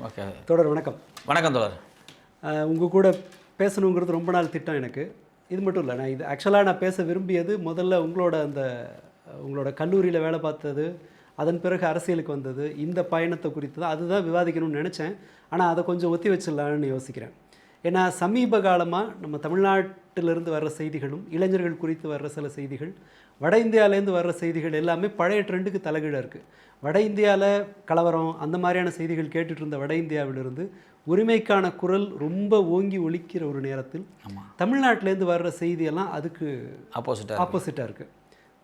Okay தொடர் வணக்கம். வணக்கம் தொடர். உங்கள் கூட பேசணுங்கிறது ரொம்ப நாள் திட்டம் எனக்கு. இது மட்டும் இல்லை, நான் இது ஆக்சுவலாக நான் பேச விரும்பியது முதல்ல உங்களோட கல்லூரியில் வேலை பார்த்தது, அதன் பிறகு அரசியலுக்கு வந்தது, இந்த பயணத்தை குறித்து தான் அதுதான் விவாதிக்கணும்னு நினச்சேன். ஆனால் அதை கொஞ்சம் ஒத்தி வச்சிடலான்னு யோசிக்கிறேன். ஏன்னா சமீப காலமாக நம்ம தமிழ்நாட்டிலிருந்து வர்ற செய்திகளும் இளைஞர்கள் குறித்து வர்ற சில செய்திகள், வட இந்தியாவிலேருந்து வர்ற செய்திகள் எல்லாமே பழைய ட்ரெண்டுக்கு தலைகீழாக இருக்குது. வட இந்தியாவில் கலவரம் அந்த மாதிரியான செய்திகள் கேட்டுட்டு இருந்த வட இந்தியாவிலிருந்து உரிமைக்கான குரல் ரொம்ப ஓங்கி ஒலிக்கிற ஒரு நேரத்தில் தமிழ்நாட்டிலேருந்து வர்ற செய்தியெல்லாம் அதுக்கு ஆப்போசிட்டாக இருக்குது.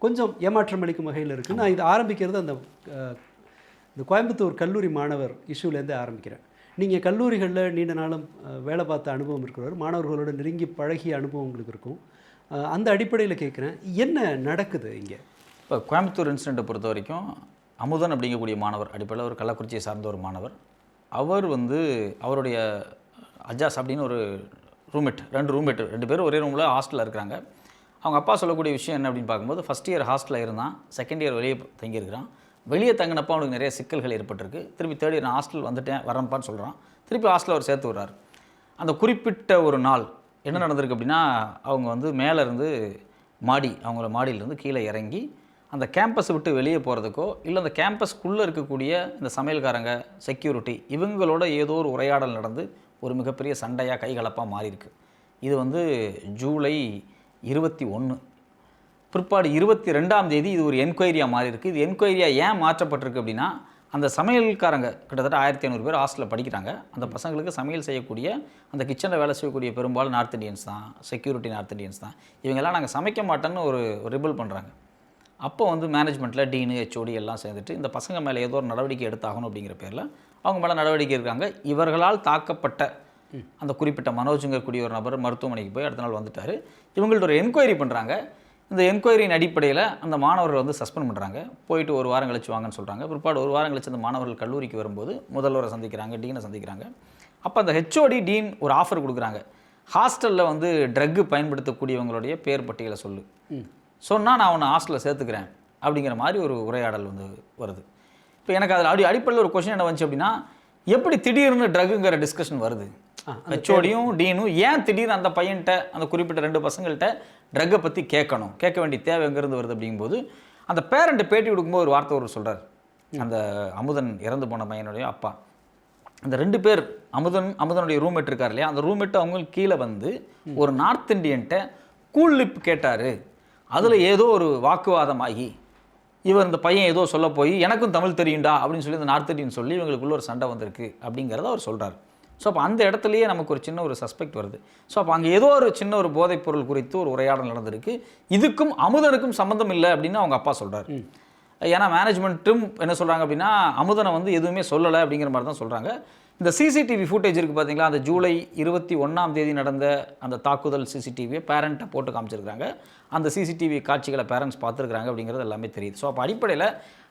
கொஞ்சம் ஏமாற்றம் அளிக்கும் வகையில் இருக்குது. நான் இது ஆரம்பிக்கிறது இந்த கோயம்புத்தூர் கல்லூரி மாணவர் இஷ்யூலேருந்து ஆரம்பிக்கிறேன். நீங்கள் கல்லூரிகளில் நீண்ட நாளும் வேலை பார்த்த அனுபவம் இருக்கிறவர், மாணவர்களோட நெருங்கி பழகிய அனுபவம் உங்களுக்கு இருக்கும். அந்த அடிப்படையில் கேட்குறேன், என்ன நடக்குது இங்கே? இப்போ கோயம்புத்தூர் இன்சிடெண்ட்டை பொறுத்த வரைக்கும் அமுதன் அப்படிங்கக்கூடிய மாணவர், அடிப்படையில் ஒரு கள்ளக்குறிச்சியை சார்ந்த ஒரு மாணவர். அவர் அவருடைய அஜாஸ் அப்படின்னு ஒரு ரெண்டு பேரும் ஒரே ரூமில் ஹாஸ்டலில் இருக்கிறாங்க. அவங்க அப்பா சொல்லக்கூடிய விஷயம் என்ன அப்படின்னு பார்க்கும்போது, ஃபஸ்ட் இயர் ஹாஸ்டலில் இருந்தான், செகண்ட் இயர் வெளியே தங்கியிருக்கிறான். வெளியே தங்கினப்போ அவனுக்கு நிறைய சிக்கல்கள் ஏற்பட்டிருக்கு. திருப்பி தேர்ட் இயர் நான் ஹாஸ்டல் வரேன்ப்பான்னு சொல்கிறான். திருப்பி ஹாஸ்டலில் அவர் சேர்த்து விடுறாரு. அந்த குறிப்பிட்ட ஒரு நாள் என்ன நடந்திருக்கு அப்படின்னா, அவங்க மேலே இருந்து அவங்கள மாடியிலேருந்து கீழே இறங்கி அந்த கேம்பஸை விட்டு வெளியே போகிறதுக்கோ, இல்லை அந்த கேம்பஸ்க்குள்ளே இருக்கக்கூடிய இந்த சமையல்காரங்க, செக்யூரிட்டி இவங்களோட ஏதோ ஒரு உரையாடல் நடந்து ஒரு மிகப்பெரிய சண்டையாக கைகலப்பாக மாறியிருக்கு. இது ஜூலை 21. பிற்பாடு 22ஆம் தேதி இது ஒரு என்கொயரியாக மாறி இருக்குது. இது என்கொயரியாக ஏன் மாற்றப்பட்டிருக்கு அப்படின்னா, அந்த சமையல்காரங்க கிட்டத்தட்ட 1500 பேர் ஹாஸ்டலில் படிக்கிறாங்க. அந்த பசங்களுக்கு சமையல் செய்யக்கூடிய, அந்த கிச்சனில் வேலை செய்யக்கூடிய பெரும்பாலும் நார்த் இண்டியன்ஸ் தான், செக்யூரிட்டி நார்த் இண்டியன்ஸ் தான். இவங்கெல்லாம் நாங்கள் சமைக்க மாட்டோன்னு ஒரு ரிபல் பண்ணுறாங்க. அப்போ மேனேஜ்மெண்ட்டில் டீனு, ஹெச்ஓடி எல்லாம் சேர்ந்துட்டு இந்த பசங்க மேலே ஏதோ ஒரு நடவடிக்கை எடுத்தாகணும் அப்படிங்கிற பேரில் அவங்க மேலே நடவடிக்கை இருக்காங்க. இவர்களால் தாக்கப்பட்ட அந்த குறிப்பிட்ட மனோஜுங்கக்கூடிய ஒரு நபர் மருத்துவமனைக்கு போய் அடுத்த நாள் வந்துட்டார். இவங்கள்ட்ட ஒரு என்கொயரி பண்ணுறாங்க. இந்த என்கொயரியின் அடிப்படையில் அந்த மாணவர்கள் சஸ்பெண்ட் பண்ணுறாங்க. போயிட்டு ஒரு வாரம் கழிச்சு வாங்கன்னு சொல்கிறாங்க. பிற்பாடு ஒரு வாரம் கழிச்சு அந்த மாணவர்கள் கல்லூரிக்கு வரும்போது முதல்வரை சந்திக்கிறாங்க, டீனை சந்திக்கிறாங்க. அப்போ அந்த ஹெச்ஓடி டீன் ஒரு ஆஃபர் கொடுக்குறாங்க. ஹாஸ்டலில் ட்ரக்கு பயன்படுத்தக்கூடியவங்களுடைய பேர் பட்டியலை சொன்னால் நான் அவனை ஹாஸ்டலில் சேர்த்துக்கிறேன் அப்படிங்கிற மாதிரி ஒரு உரையாடல் வருது. இப்போ எனக்கு அதில் அடிப்படையில் ஒரு கொஸ்டின் என்ன வந்துச்சு அப்படின்னா, எப்படி திடீர்னு ட்ரக்குங்கிற டிஸ்கஷன் வருது? ஹெச்ஓடியும் டீனும் ஏன் திடீர்னு அந்த பையன்கிட்ட, அந்த குறிப்பிட்ட 2 பசங்கள்கிட்ட ட்ரக்கை பற்றி கேட்க வேண்டிய தேவை எங்கேருந்து வருது அப்படிங்கும்போது, அந்த பேரண்ட் பேட்டி கொடுக்கும்போது ஒரு வார்த்தை சொல்கிறார். அந்த அமுதன் இறந்து போன பையனுடைய அப்பா, அந்த 2 பேர் அமுதனுடைய ரூம்மேட் இருக்கார் இல்லையா, அந்த ரூம்மேட்டு அவங்களுக்கு கீழே ஒரு நார்த் இண்டியன்ட்ட கூல் லிப் கேட்டார். அதில் ஏதோ ஒரு வாக்குவாதம் ஆகி இந்த பையன் ஏதோ சொல்ல போய் எனக்கும் தமிழ் தெரியும்டா அப்படின்னு சொல்லி இந்த நார்த் இண்டியன் சொல்லி இவங்களுக்குள்ள ஒரு சண்டை வந்திருக்கு அப்படிங்கிறத அவர் சொல்கிறார். ஸோ அப்போ அந்த இடத்துலையே நமக்கு ஒரு சின்ன ஒரு சஸ்பெக்ட் வருது. ஸோ அப்போ அங்கே ஏதோ ஒரு சின்ன ஒரு போதைப் பொருள் குறித்து ஒரு உரையாடல் நடந்திருக்கு. இதுக்கும் அமுதனுக்கும் சம்மந்தம் இல்லை அப்படின்னு அவங்க அப்பா சொல்கிறார். ஏன்னா மேனேஜ்மெண்ட்டும் என்ன சொல்கிறாங்க அப்படின்னா, அமுதனை எதுவுமே சொல்லலை அப்படிங்கிற மாதிரி தான் சொல்கிறாங்க. இந்த சிசிடிவி ஃபுட்டேஜ் இருக்குது பார்த்தீங்களா, அந்த ஜூலை 21ஆம் தேதி நடந்த அந்த தாக்குதல் சிசிடிவியை பேரண்ட்டை போட்டு காமிச்சிருக்காங்க. அந்த சிசிடிவி காட்சிகளை பேரண்ட்ஸ் பார்த்துருக்குறாங்க அப்படிங்கிறது எல்லாமே தெரியுது. ஸோ அப்போ அடிப்படையில்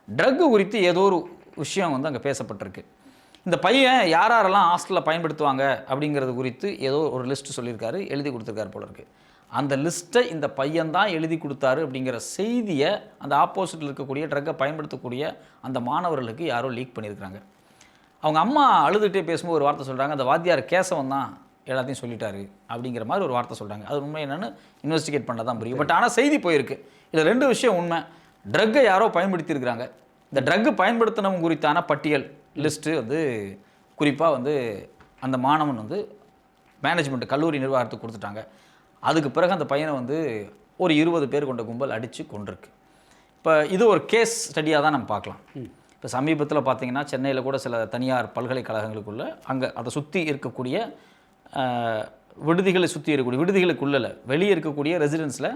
ட்ரக்கு குறித்து ஏதோ ஒரு விஷயம் அங்கே பேசப்பட்டிருக்கு. இந்த பையன் யாரெல்லாம் ஹாஸ்டலில் பயன்படுத்துவாங்க அப்படிங்கிறது குறித்து ஏதோ ஒரு லிஸ்ட்டு சொல்லியிருக்காரு, எழுதி கொடுத்துருக்காரு போல இருக்குது. அந்த லிஸ்ட்டை இந்த பையன்தான் எழுதி கொடுத்தாரு அப்படிங்கிற செய்தியை அந்த ஆப்போசிட்டில் இருக்கக்கூடிய ட்ரக்கை பயன்படுத்தக்கூடிய அந்த மாணவர்களுக்கு யாரோ லீக் பண்ணியிருக்கிறாங்க. அவங்க அம்மா அழுதுகிட்டே பேசும்போது ஒரு வார்த்தை சொல்கிறாங்க, அந்த வாத்தியார் கேசவன் தான் எல்லாத்தையும் சொல்லிட்டாரு அப்படிங்கிற மாதிரி ஒரு வார்த்தை சொல்கிறாங்க. அது உண்மை என்னென்னு இன்வெஸ்டிகேட் பண்ண தான் புரியும். பட் ஆனால் செய்தி போயிருக்கு. இதில் 2 விஷயம் உண்மை. ட்ரக்கை யாரோ பயன்படுத்தியிருக்கிறாங்க. இந்த ட்ரக்கு பயன்படுத்தினவங்க குறித்தான பட்டியல் லிஸ்ட்டு குறிப்பாக அந்த மாணவன் மேனேஜ்மெண்ட் கல்லூரி நிர்வாகத்துக்கு கொடுத்துட்டாங்க. அதுக்கு பிறகு அந்த பையனை ஒரு 20 பேர் கொண்ட கும்பல் அடித்து கொண்டிருக்கு. இப்போ இது ஒரு கேஸ் ஸ்டடியாக தான் நம்ம பார்க்கலாம். இப்போ சமீபத்தில் பார்த்தீங்கன்னா சென்னையில் கூட சில தனியார் பல்கலைக்கழகங்களுக்குள்ளே அதை சுற்றி இருக்கக்கூடிய விடுதிகளுக்குள்ள வெளியே இருக்கக்கூடிய ரெசிடென்ஸில்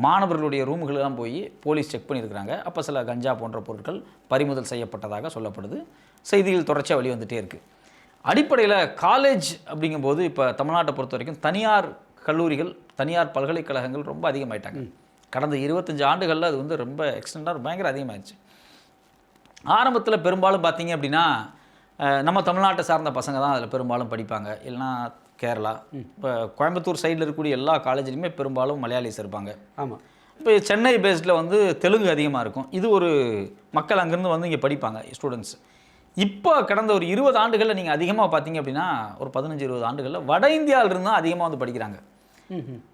மாணவர்களுடைய ரூம்களெல்லாம் போய் போலீஸ் செக் பண்ணியிருக்கிறாங்க. அப்போ சில கஞ்சா போன்ற பொருட்கள் பறிமுதல் செய்யப்பட்டதாக சொல்லப்படுது. செய்திகள் தொடர்ச்சியாக வெளிவந்துகிட்டே இருக்குது. அடிப்படையில் காலேஜ் அப்படிங்கும்போது இப்போ தமிழ்நாட்டை பொறுத்த வரைக்கும் தனியார் கல்லூரிகள், தனியார் பல்கலைக்கழகங்கள் ரொம்ப அதிகமாயிட்டாங்க. கடந்த 25 ஆண்டுகளில் அது ரொம்ப எக்ஸ்டெண்டாக பயங்கர அதிகமாகிடுச்சு. ஆரம்பத்தில் பெரும்பாலும் பார்த்தீங்க அப்படின்னா நம்ம தமிழ்நாட்டை சார்ந்த பசங்க தான் அதில் பெரும்பாலும் படிப்பாங்க. இல்லைனா கேரளா, இப்போ கோயம்புத்தூர் சைடில் இருக்கக்கூடிய எல்லா காலேஜ்லையுமே பெரும்பாலும் மலையாளிஸ் இருப்பாங்க. ஆமாம். இப்போ சென்னை பேஸ்டில் தெலுங்கு அதிகமாக இருக்கும். இது ஒரு மக்கள் அங்கேருந்து இங்கே படிப்பாங்க ஸ்டூடெண்ட்ஸ். இப்போ கடந்த ஒரு 20 ஆண்டுகளில் நீங்கள் அதிகமாக பார்த்தீங்க அப்படின்னா ஒரு 15-20 ஆண்டுகளில் வட இந்தியாவிலிருந்து தான் அதிகமாக வந்து படிக்கிறாங்க.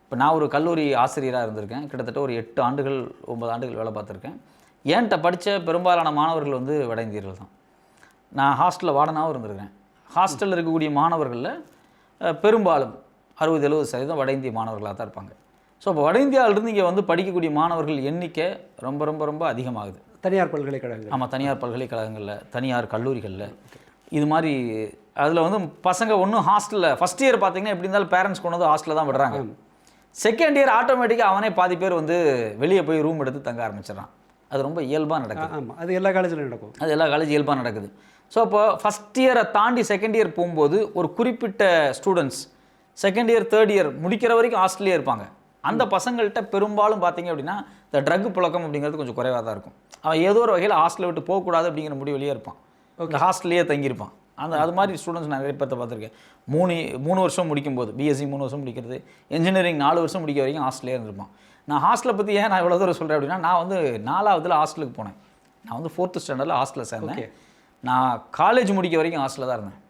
இப்போ நான் ஒரு கல்லூரி ஆசிரியராக இருந்திருக்கேன். கிட்டத்தட்ட ஒரு 8 ஆண்டுகள் 9 ஆண்டுகள் வேலை பார்த்துருக்கேன். என்கிட்ட படித்த பெரும்பாலான மாணவர்கள் வந்து வட இந்தியர்கள் தான். நான் ஹாஸ்டலில் வார்டனாகவும் இருந்திருக்கேன். ஹாஸ்டலில் இருக்கக்கூடிய மாணவர்களில் பெரும்பாலும் 60-70% வட இந்திய மாணவர்களாக தான் இருப்பாங்க. ஸோ இப்போ வட இந்தியாவிலிருந்து இங்கே வந்து படிக்கக்கூடிய மாணவர்கள் எண்ணிக்கை ரொம்ப ரொம்ப ரொம்ப அதிகமாகுது. தனியார் பல்கலைக்கழகங்கள். ஆமாம், தனியார் பல்கலைக்கழகங்களில், தனியார் கல்லூரிகளில் இது மாதிரி. அதில் வந்து பசங்க ஒன்றும் ஹாஸ்டலில் ஃபஸ்ட் இயர் பார்த்தீங்கன்னா எப்படி இருந்தாலும் பேரண்ட்ஸ் கொண்டு வந்து ஹாஸ்டலில் தான் விடுறாங்க. செகண்ட் இயர் ஆட்டோமேட்டிக்காக அவனே பாதி பேர் வந்து வெளியே போய் ரூம் எடுத்து தங்க ஆரம்பிச்சிடறான். அது ரொம்ப இயல்பாக நடக்குது. ஆமாம், அது எல்லா காலேஜிலும் நடக்கும். அது எல்லா காலேஜ் இயல்பாக நடக்குது. ஸோ இப்போ ஃபஸ்ட் இயரை தாண்டி செகண்ட் இயர் போகும்போது ஒரு குறிப்பிட்ட students second year third year முடிக்கிற வரைக்கும் ஹாஸ்டல்லே இருப்பாங்க. அந்த பசங்கள்கிட்ட பெரும்பாலும் பார்த்தீங்க அப்படின்னா இந்த ட்ரக் புழக்கம் அப்படிங்கிறது கொஞ்சம் குறைவாக தான் இருக்கும். அவன் ஏதோ ஒரு வகையில் ஹாஸ்டலை விட்டு போகக்கூடாது அப்படிங்கிற முடிவுலேயே இருப்பான். இந்த ஹாஸ்டல்லையே தங்கியிருப்பான். அது மாதிரி ஸ்டூடெண்ட்ஸ் நிறைய பேர்த்த பார்த்துருக்கேன். 3 வருஷம் முடிக்கும்போது பிஎஸ்சி 3 வருஷம் முடிக்கிறது, இன்ஜினியரிங் 4 வருஷம் முடிக்க வரைக்கும் ஹாஸ்டல்லே இருந்திருப்பான். நான் ஹாஸ்டலை பற்றி ஏன் நான் இவ்வளோ தூரம் சொல்கிறேன் அப்படின்னா, நான் வந்து 4ஆவதுல ஹாஸ்டலுக்கு போனேன். நான் வந்து 4th ஸ்டாண்டர்டில் ஹாஸ்டலில் சேர்ந்தேன். நான் காலேஜ் முடிக்க வரைக்கும் ஹாஸ்டலில் தான் இருந்தேன்.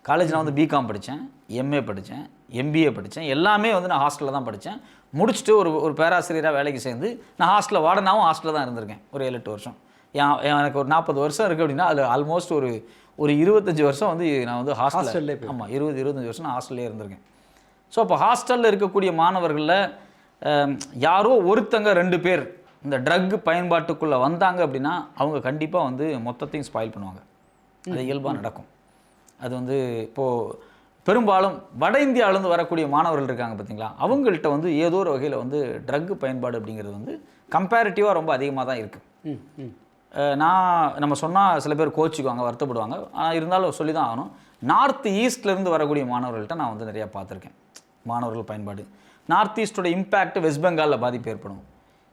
காலேஜ் நான் வந்து பிகாம் படித்தேன், எம்ஏ படித்தேன், எம்பிஏ படித்தேன். எல்லாமே வந்து நான் ஹாஸ்டலில் தான் படித்தேன். முடிச்சுட்டு ஒரு பேராசிரியராக வேலைக்கு சேர்ந்து நான் ஹாஸ்டலில் வார்டனாகவும் ஹாஸ்டலில் தான் இருந்திருக்கேன் ஒரு 7-8 வருஷம். எனக்கு ஒரு 40 வருஷம் இருக்குது அப்படின்னா அதில் ஆல்மோஸ்ட் ஒரு 25 வருஷம் வந்து நான் வந்து ஹாஸ்டல்லே. ஆமாம், 20-25 வருஷம் நான் ஹாஸ்டல்லே இருந்திருக்கேன். ஸோ அப்போ ஹாஸ்டலில் இருக்கக்கூடிய மாணவர்களில் யாரோ ஒருத்தங்க 2 பேர் இந்த ட்ரக் பயன்பாட்டுக்குள்ளே வந்தாங்க அப்படின்னா அவங்க கண்டிப்பாக வந்து மொத்தத்தையும் ஸ்பாயில் பண்ணுவாங்க. அது இயல்பாக நடக்கும். அது வந்து இப்போது பெரும்பாலும் வட இந்தியாவிலேருந்து வரக்கூடிய மாணவர்கள் இருக்காங்க பார்த்தீங்களா, அவங்கள்ட்ட வந்து ஏதோ ஒரு வகையில் வந்து ட்ரக் பயன்பாடு அப்படிங்கிறது வந்து கம்பேரிட்டிவாக ரொம்ப அதிகமாக தான் இருக்குது. நம்ம சொன்னால் சில பேர் கோச்சிக்குவாங்க, வருத்தப்படுவாங்க. ஆனால் இருந்தாலும் சொல்லி தான் ஆகணும். நார்த் ஈஸ்ட்லேருந்து வரக்கூடிய மாணவர்கள்ட்ட நான் வந்து நிறையா பார்த்துருக்கேன் மாணவர்கள் பயன்பாடு. நார்த் ஈஸ்டோட இம்பேக்ட் வெஸ்ட் பெங்காலில் பாதிப்பு ஏற்படும்.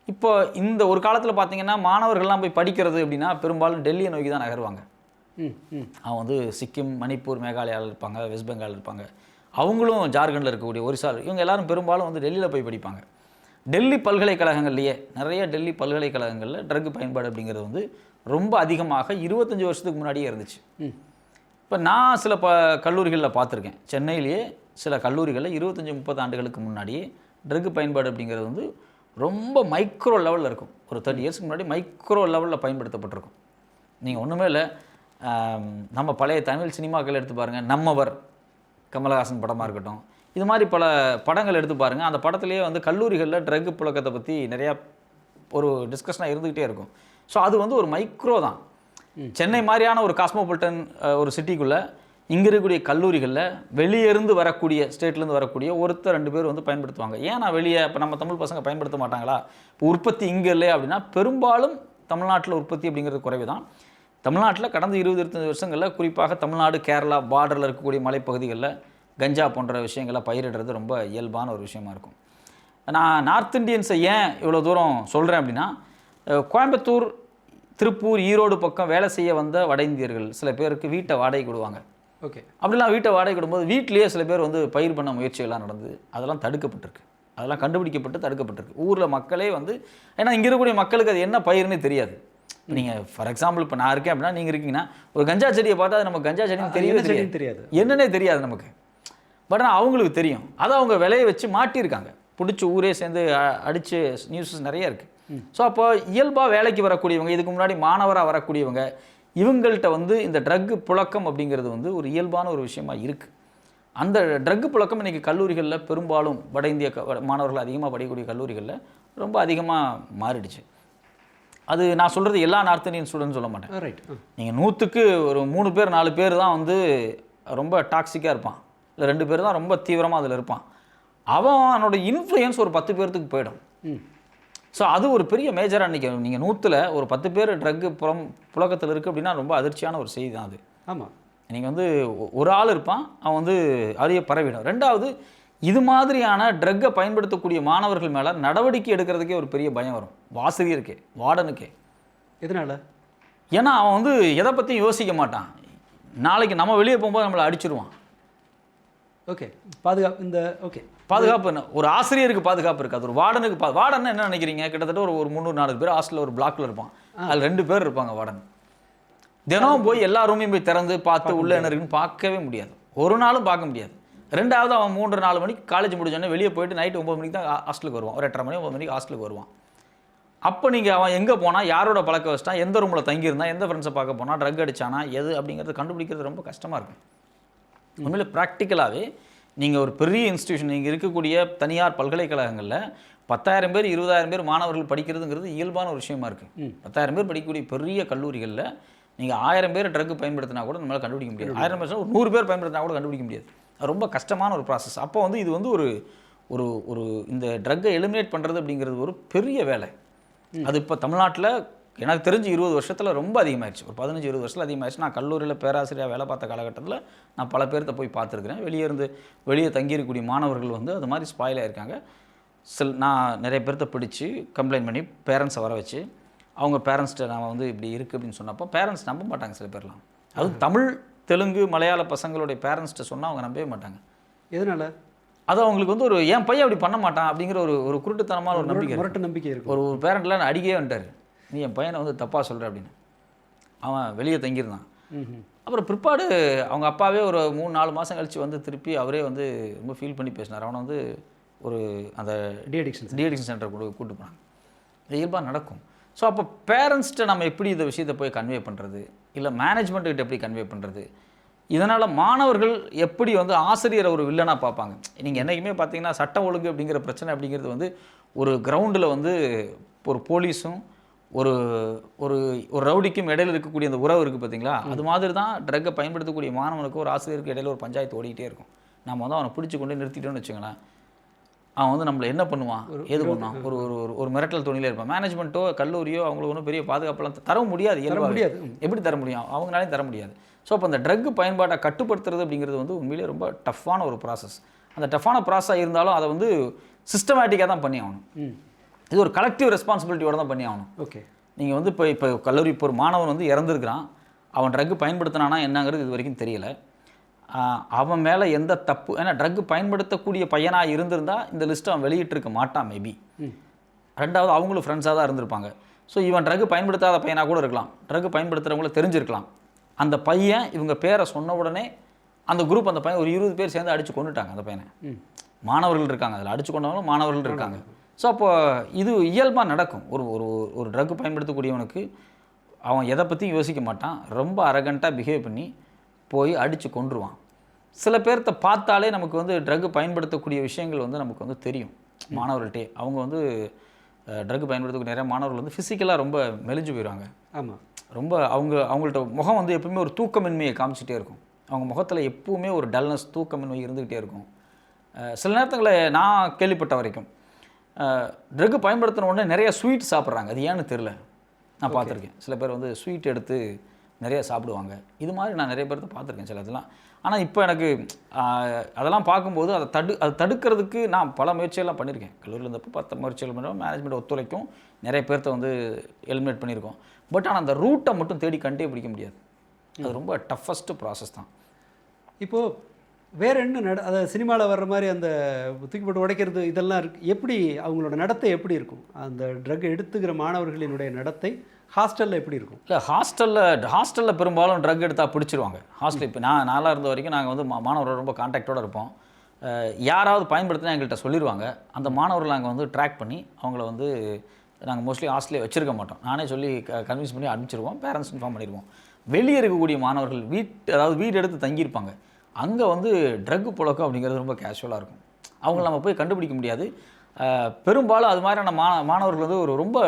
இப்போ இந்த ஒரு காலத்தில் பார்த்தீங்கன்னா மாணவர்கள்லாம் போய் படிக்கிறது அப்படின்னா பெரும்பாலும் டெல்லியை நோக்கி தான் நகருவாங்க. அவன் வந்து சிக்கிம், மணிப்பூர், மேகாலயாவில் இருப்பாங்க, வெஸ்ட் பெங்கால் இருப்பாங்க. அவங்களும் ஜார்க்கண்டில் இருக்கக்கூடிய ஒரிசா, இவங்க எல்லாரும் பெரும்பாலும் வந்து டெல்லியில் போய் படிப்பாங்க. டெல்லி பல்கலைக்கழகங்கள்லேயே நிறைய டெல்லி பல்கலைக்கழகங்களில் ட்ரக் பயன்பாடு அப்படிங்கிறது வந்து ரொம்ப அதிகமாக 25 வருஷத்துக்கு முன்னாடியே இருந்துச்சு. இப்போ நான் சில கல்லூரிகளில் பார்த்துருக்கேன். சென்னையிலேயே சில கல்லூரிகளில் 25-30 ஆண்டுகளுக்கு முன்னாடியே ட்ரக் பயன்பாடு அப்படிங்கிறது வந்து ரொம்ப மைக்ரோ லெவலில் இருக்கும். ஒரு 30 இயர்ஸ்க்கு முன்னாடி மைக்ரோ லெவலில் பயன்படுத்தப்பட்டிருக்கும். நீங்கள் ஒன்றுமே இல்லை, நம்ம பழைய தமிழ் சினிமாக்கள் எடுத்து பாருங்கள். நம்மவர் கமலஹாசன் படமாக இருக்கட்டும், இது மாதிரி பல படங்கள் எடுத்து பாருங்கள். அந்த படத்துலேயே வந்து கல்லூரிகளில் ட்ரக் புழக்கத்தை பற்றி நிறையா ஒரு டிஸ்கஷனாக இருந்துக்கிட்டே இருக்கும். ஸோ அது வந்து ஒரு மைக்ரோ தான். சென்னை மாதிரியான ஒரு காஸ்மோபாலிட்டன் ஒரு சிட்டிக்குள்ளே இங்கே இருக்கக்கூடிய கல்லூரிகளில் வெளியேருந்து வரக்கூடிய ஸ்டேட்லேருந்து வரக்கூடிய 1-2 பேர் வந்து பயன்படுத்துவாங்க. ஏன் நான் வெளியே இப்போ நம்ம தமிழ் பசங்க பயன்படுத்த மாட்டாங்களா? இப்போ உற்பத்தி இங்கே இல்லை அப்படின்னா பெரும்பாலும் தமிழ்நாட்டில் உற்பத்தி அப்படிங்கிறது குறைவு தான். தமிழ்நாட்டில் கடந்த 20-25 வருஷங்களில் குறிப்பாக தமிழ்நாடு, கேரளா பார்டரில் இருக்கக்கூடிய மலைப்பகுதிகளில் கஞ்சா போன்ற விஷயங்களை பயிரிடுறது ரொம்ப இயல்பான ஒரு விஷயமா இருக்கும். நான் நார்த் இந்தியன்ஸை ஏன் இவ்வளோ தூரம் சொல்கிறேன் அப்படின்னா, கோயம்புத்தூர், திருப்பூர், ஈரோடு பக்கம் வேலை செய்ய வந்த வட இந்தியர்கள் சில பேருக்கு வீட்டை வாடகை விடுவாங்க. ஓகே, அப்படிலாம் வீட்டை வாடகை விடும்போது வீட்டிலேயே சில பேர் வந்து பயிர் பண்ண முயற்சிகள்லாம் நடந்தது. அதெல்லாம் தடுக்கப்பட்டிருக்கு. அதெல்லாம் கண்டுபிடிக்கப்பட்டு தடுக்கப்பட்டிருக்கு. ஊரில் மக்களே வந்து, ஏன்னா இங்கே இருக்கக்கூடிய மக்களுக்கு அது என்ன பயிர்னே தெரியாது. நீங்கள் ஃபார் எக்ஸாம்பிள் இப்போ நான் இருக்கேன் அப்படின்னா நீங்கள் இருக்கீங்கன்னா ஒரு கஞ்சா செடியை பார்த்தா அது நமக்கு கஞ்சா செடின்னு தெரியவே தெரியாது, என்னன்னே தெரியாது நமக்கு. பட் ஆனால் அவங்களுக்கு தெரியும். அதை அவங்க விலையை வச்சு மாட்டியிருக்காங்க. பிடிச்சி ஊரே சேர்ந்து அடித்து நியூஸஸ் நிறைய இருக்குது. ஸோ அப்போ இயல்பாக வேலைக்கு வரக்கூடியவங்க, இதுக்கு முன்னாடி மாணவராக வரக்கூடியவங்க, இவங்கள்ட்ட வந்து இந்த ட்ரக் புழக்கம் அப்படிங்கிறது வந்து ஒரு இயல்பான ஒரு விஷயமா இருக்குது. அந்த ட்ரக் புழக்கம் இன்றைக்கி கல்லூரிகளில் பெரும்பாலும் வட இந்திய மாணவர்கள் அதிகமாக படிக்கக்கூடிய கல்லூரிகளில் ரொம்ப அதிகமாக மாறிடுச்சு. அது நான் சொல்கிறது எல்லா நார்த் இந்தியன் ஸ்டூடெண்ட்ஸ் சொல்ல மாட்டேன். ரைட், நீங்கள் 100க்கு ஒரு 3 பேர் 4 பேர் தான் வந்து ரொம்ப டாக்ஸிக்காக இருப்பான், இல்லை 2 பேர் தான் ரொம்ப தீவிரமாக அதில் இருப்பான். அவனோட இன்ஃப்ளூயன்ஸ் ஒரு 10 பேர்த்துக்கு போயிடும். ஸோ அது ஒரு பெரிய மேஜராக இன்றைக்கி நீங்கள் 100ல் ஒரு 10 பேர் ட்ரக்கு புழக்கத்தில் இருக்குது அப்படின்னா ரொம்ப அதிர்ச்சியான ஒரு செய்தி தான் அது. ஆமாம், நீங்கள் வந்து ஒரு ஆள் இருப்பான், அவன் வந்து அரிய பரவிடும். 2வது, இது மாதிரியான ட்ரக்கை பயன்படுத்தக்கூடிய மாணவர்கள் மேலே நடவடிக்கை எடுக்கிறதுக்கே ஒரு பெரிய பயம் வரும். ஆசிரியருக்கே, வார்டனுக்கே. எதனால்? ஏன்னா அவன் வந்து எதை பற்றியும் யோசிக்க மாட்டான். நாளைக்கு நம்ம வெளியே போகும்போது நம்மளை அடிச்சிடுவான். ஓகே, பாதுகாப்பு. இந்த ஓகே பாதுகாப்பு என்ன? ஒரு ஆசிரியருக்கு பாதுகாப்பு இருக்காது, ஒரு வார்டனுக்கு வார்டன் என்ன நினைக்கிறீங்க? கிட்டத்தட்ட ஒரு 300-400 பேர் ஹாஸ்டலில் ஒரு பிளாக்கில் இருப்பான். அதில் 2 பேர் இருப்பாங்க வார்டன். தினம் போய் எல்லா ரூமையும் போய் திறந்து பார்த்து உள்ள என்ன இருக்குன்னு பார்க்கவே முடியாது, ஒரு நாளும் பார்க்க முடியாது. ரெண்டாவது அவன் 3-4 மணிக்கு காலேஜ் முடிஞ்சோடனே வெளியே போயிட்டு நைட்டு 9 மணிக்கு தான் ஹாஸ்டலுக்கு வருவான், ஒரு 8:30 மணி 9 மணிக்கு ஹாஸ்டலுக்கு வருவான். அப்போ நீங்கள் அவன் எங்கே போனால், யாரோட பழக்க வச்சிட்டான், எந்த ரூமில் தங்கியிருந்தான், எந்த ஃப்ரெண்ட்ஸை பார்க்க போனால், ட்ரக் அடிச்சானா எது அப்படிங்கிறத கண்டுபிடிக்கிறது ரொம்ப கஷ்டமாக இருக்கும். உண்மையிலே ப்ராக்டிக்கலாகவே நீங்கள் ஒரு பெரிய இன்ஸ்டியூஷன், நீங்கள் இருக்கக்கூடிய தனியார் பல்கலைக்கழகங்களில் 10,000 பேர் 20,000 பேர் மாணவர்கள் படிக்கிறதுங்கிறது இயல்பான ஒரு விஷயமா இருக்குது. 10,000 பேர் படிக்கக்கூடிய பெரிய கல்லூரிகளில் நீங்கள் 1000 பேர் ட்ரக் பயன்படுத்தினா கூட நம்மளால் கண்டுபிடிக்க முடியாது. 1000 பேர் ஒரு 100 பேர் பயன்படுத்தினா கூட கண்டுபிடிக்க முடியாது. அது ரொம்ப கஷ்டமான ஒரு ப்ராசஸ். அப்போ வந்து இது வந்து ஒரு ஒரு ஒரு இந்த ட்ரக்கை எலிமினேட் பண்ணுறது அப்படிங்கிறது ஒரு பெரிய வேலை. அது இப்போ தமிழ்நாட்டில் எனக்கு தெரிஞ்சு 20 வருஷத்தில் ரொம்ப அதிகமாகிடுச்சு. ஒரு 15-20 வருஷத்தில் அதிகமாகிடுச்சு. நான் கல்லூரியில் பேராசிரியராக வேலை பார்த்த காலகட்டத்தில் நான் பல பேர்த்த போய் பார்த்துருக்குறேன். வெளியே தங்கியிருக்கக்கூடிய மாணவர்கள் வந்து அது மாதிரி ஸ்பாயில் ஆகிருக்காங்க. நான் நிறைய பேர்த்த பிடிச்சி கம்ப்ளைண்ட் பண்ணி பேரண்ட்ஸை வர வச்சு அவங்க பேரண்ட்ஸ்கிட்ட நான் வந்து இப்படி இருக்குது அப்படின்னு சொன்னப்போ பேரண்ட்ஸ் நம்ப மாட்டாங்க சில பேர்லாம். அதுவும் தமிழ் தெலுங்கு மலையாள பசங்களுடைய பேரண்ட்ஸ்கிட்ட சொன்னால் அவங்க நம்பவே மாட்டாங்க. எதனால்? அது அவங்களுக்கு வந்து ஒரு என் பையன் அப்படி பண்ண மாட்டான் அப்படிங்கிற ஒரு குருட்டுத்தனமான ஒரு நம்பிக்கை இருக்கும். ஒரு பேரண்ட்லாம் நான் அடிக்கவே வந்துட்டார், நீ என் பையனை வந்து தப்பாக சொல்கிற அப்படின்னு. அவன் வெளியே தங்கியிருந்தான். அப்புறம் பிற்பாடு அவங்க அப்பாவே ஒரு 3-4 மாதம் கழித்து வந்து திருப்பி அவரே வந்து ரொம்ப ஃபீல் பண்ணி பேசினார். அவனை வந்து ஒரு அந்த டிஅடிக்ஷன் சென்டர் கூப்பிட்டு போனாங்க. இது இயல்பாக நடக்கும். ஸோ அப்போ பேரண்ட்ஸ்கிட்ட நம்ம எப்படி இந்த விஷயத்தை போய் கன்வே பண்ணுறது, இல்லை மேனேஜ்மெண்ட்டுக்கிட்ட எப்படி கன்வே பண்ணுறது, இதனால் மாணவர்கள் எப்படி வந்து ஆசிரியரை ஒரு வில்லனாக பார்ப்பாங்க. நீங்கள் என்றைக்குமே பார்த்தீங்கன்னா சட்டம் ஒழுங்கு அப்படிங்கிற பிரச்சனை அப்படிங்கிறது வந்து ஒரு கிரவுண்டில் வந்து ஒரு போலீஸும் ஒரு ஒரு ஒரு ரவுடிக்கும் இடையில் இருக்கக்கூடிய அந்த உறவு இருக்குது பார்த்தீங்களா, அது மாதிரி தான் ட்ரக்கை பயன்படுத்தக்கூடிய மாணவனுக்கு ஒரு ஆசிரியருக்கு இடையில ஒரு பஞ்சாயத்து ஓடிக்கிட்டே இருக்கும். நம்ம வந்து அவனை பிடிச்சி கொண்டு நிறுத்திட்டோன்னு வச்சுங்களேன், அவன் வந்து நம்மளை என்ன பண்ணுவான், எது பண்ணுவான், ஒரு ஒரு ஒரு மிரட்டல் துணியிலே இருப்பான். மேனேஜ்மெண்ட்டோ கல்லூரியோ அவங்களுக்கு ஒன்றும் பெரிய பாதுகாப்பெல்லாம் தர முடியாது. எப்படி தர முடியும், அவங்களாலையும் தர முடியாது. ஸோ அப்போ அந்த ட்ரக் பயன்பாட்டை கட்டுப்படுத்துறது அப்படிங்கிறது வந்து உண்மையிலே ரொம்ப டஃப்பான ஒரு ப்ராசஸ். அந்த டஃப்பான ப்ராசஸாக இருந்தாலும் அதை வந்து சிஸ்டமேட்டிக்காக தான் பண்ணி ஆகணும். இது ஒரு கலெக்டிவ் ரெஸ்பான்சிபிலிட்டியோட தான் பண்ணி ஆகணும். ஓகே, நீங்கள் வந்து இப்போ கல்லூரி இப்போ ஒரு மாணவன் வந்து இறந்துருக்கிறான், அவன் ட்ரக் பயன்படுத்தினானா என்னங்கிறது இது வரைக்கும் தெரியலை. அவன் மேலே எந்த தப்பு, ஏன்னா ட்ரக் பயன்படுத்தக்கூடிய பையனாக இருந்திருந்தால் இந்த லிஸ்ட்டை அவன் வெளியிட்டிருக்க மாட்டான் மேபி. ரெண்டாவது அவங்களும் ஃப்ரெண்ட்ஸாக தான் இருந்திருப்பாங்க. ஸோ இவன் ட்ரக் பயன்படுத்தாத பையனாக கூட இருக்கலாம், ட்ரக் பயன்படுத்துகிறவங்கள தெரிஞ்சிருக்கலாம். அந்த பையன் இவங்க பேரை சொன்ன உடனே அந்த குரூப் அந்த பையன் ஒரு 20 பேர் சேர்ந்து அடித்து கொண்டுட்டாங்க அந்த பையனை. மாணவர்கள் இருக்காங்க, அதில் அடித்து கொண்டவங்களும் மாணவர்கள் இருக்காங்க. ஸோ அப்போ இது இயல்பாக நடக்கும். ஒரு ஒரு ஒரு ட்ரக் பயன்படுத்தக்கூடியவனுக்கு அவன் எதை பற்றியும் யோசிக்க மாட்டான், ரொம்ப அரகண்ட்டாக பிஹேவ் பண்ணி போய் அடித்து கொண்டுருவான். சில பேர்த்த பார்த்தாலே நமக்கு வந்து ட்ரக் பயன்படுத்தக்கூடிய விஷயங்கள் வந்து நமக்கு வந்து தெரியும் மாணவர்கள்ட்டே. அவங்க வந்து ட்ரக் பயன்படுத்தக்கூடிய நிறைய மாணவர்கள் வந்து ஃபிசிக்கலாக ரொம்ப மெலிஞ்சு போயிடுவாங்க. ஆமாம், ரொம்ப அவங்கள்ட்ட முகம் வந்து எப்பவுமே ஒரு தூக்கமின்மையை காமிச்சிட்டே இருக்கும். அவங்க முகத்தில் எப்பவுமே ஒரு டல்னஸ், தூக்கமின்மை இருந்துக்கிட்டே இருக்கும். சில நேரத்தில் நான் கேள்விப்பட்ட வரைக்கும் ட்ரக் பயன்படுத்தின உடனே நிறைய ஸ்வீட் சாப்பிட்றாங்க. அது ஏன்னு தெரில, நான் பார்த்துருக்கேன். சில பேர் வந்து ஸ்வீட் எடுத்து நிறைய சாப்பிடுவாங்க. இது மாதிரி நான் நிறைய பேர்த்த பார்த்துருக்கேன் சில இதெல்லாம். ஆனால் இப்போ எனக்கு அதெல்லாம் பார்க்கும்போது அதை தடுக்கிறதுக்கு நான் பல முயற்சியெல்லாம் பண்ணியிருக்கேன். கல்லூரியில் இருந்தப்போ 10 முயற்சிகள் பண்ணுவோம், மேனேஜ்மெண்ட் ஒத்துழைக்கும், நிறைய பேர்த்த வந்து எலிமினேட் பண்ணியிருக்கோம். பட் ஆனால் அந்த ரூட்டை மட்டும் தேடி கண்டே பிடிக்க முடியாது. அது ரொம்ப டஃபஸ்ட்டு ப்ராசஸ் தான். இப்போது வேறு என்ன அதாவது சினிமாவில் வர்ற மாதிரி அந்த தூக்கி போட்டு உடைக்கிறது இதெல்லாம் இருக்குது. எப்படி அவங்களோட நடத்தை எப்படி இருக்கும், அந்த ட்ரக் எடுத்துக்கிற மாணவர்களினுடைய நடத்தை ஹாஸ்டலில் எப்படி இருக்கும்? இல்லை, ஹாஸ்டலில் பெரும்பாலும் ட்ரக் எடுத்தால் பிடிச்சிருவாங்க. ஹாஸ்டல் இப்போ நாளாக இருந்த வரைக்கும் நாங்கள் வந்து மாணவர்கள் ரொம்ப கான்டாக்டோடு இருப்போம். யாராவது பயன்படுத்தினா எங்கள்கிட்ட சொல்லிடுவாங்க. அந்த மாணவர்கள் நாங்கள் வந்து ட்ராக் பண்ணி அவங்கள வந்து நாங்கள் மோஸ்ட்லி ஹாஸ்டலே வச்சுருக்க மாட்டோம். நானே சொல்லி கன்வின்ஸ் பண்ணி அனுப்பிச்சிருவோம், பேரண்ட்ஸ் இன்ஃபார்ம் பண்ணிடுவோம். வெளியே இருக்கக்கூடிய மாணவர்கள் வீடு எடுத்து தங்கியிருப்பாங்க, அங்கே வந்து ட்ரக் புழக்கம் அப்படிங்கிறது ரொம்ப கேஷுவலாக இருக்கும். அவங்கள நம்ம போய் கண்டுபிடிக்க முடியாது. பெரும்பாலும் அது மாதிரியான மாணவர்கள் வந்து ஒரு ரொம்ப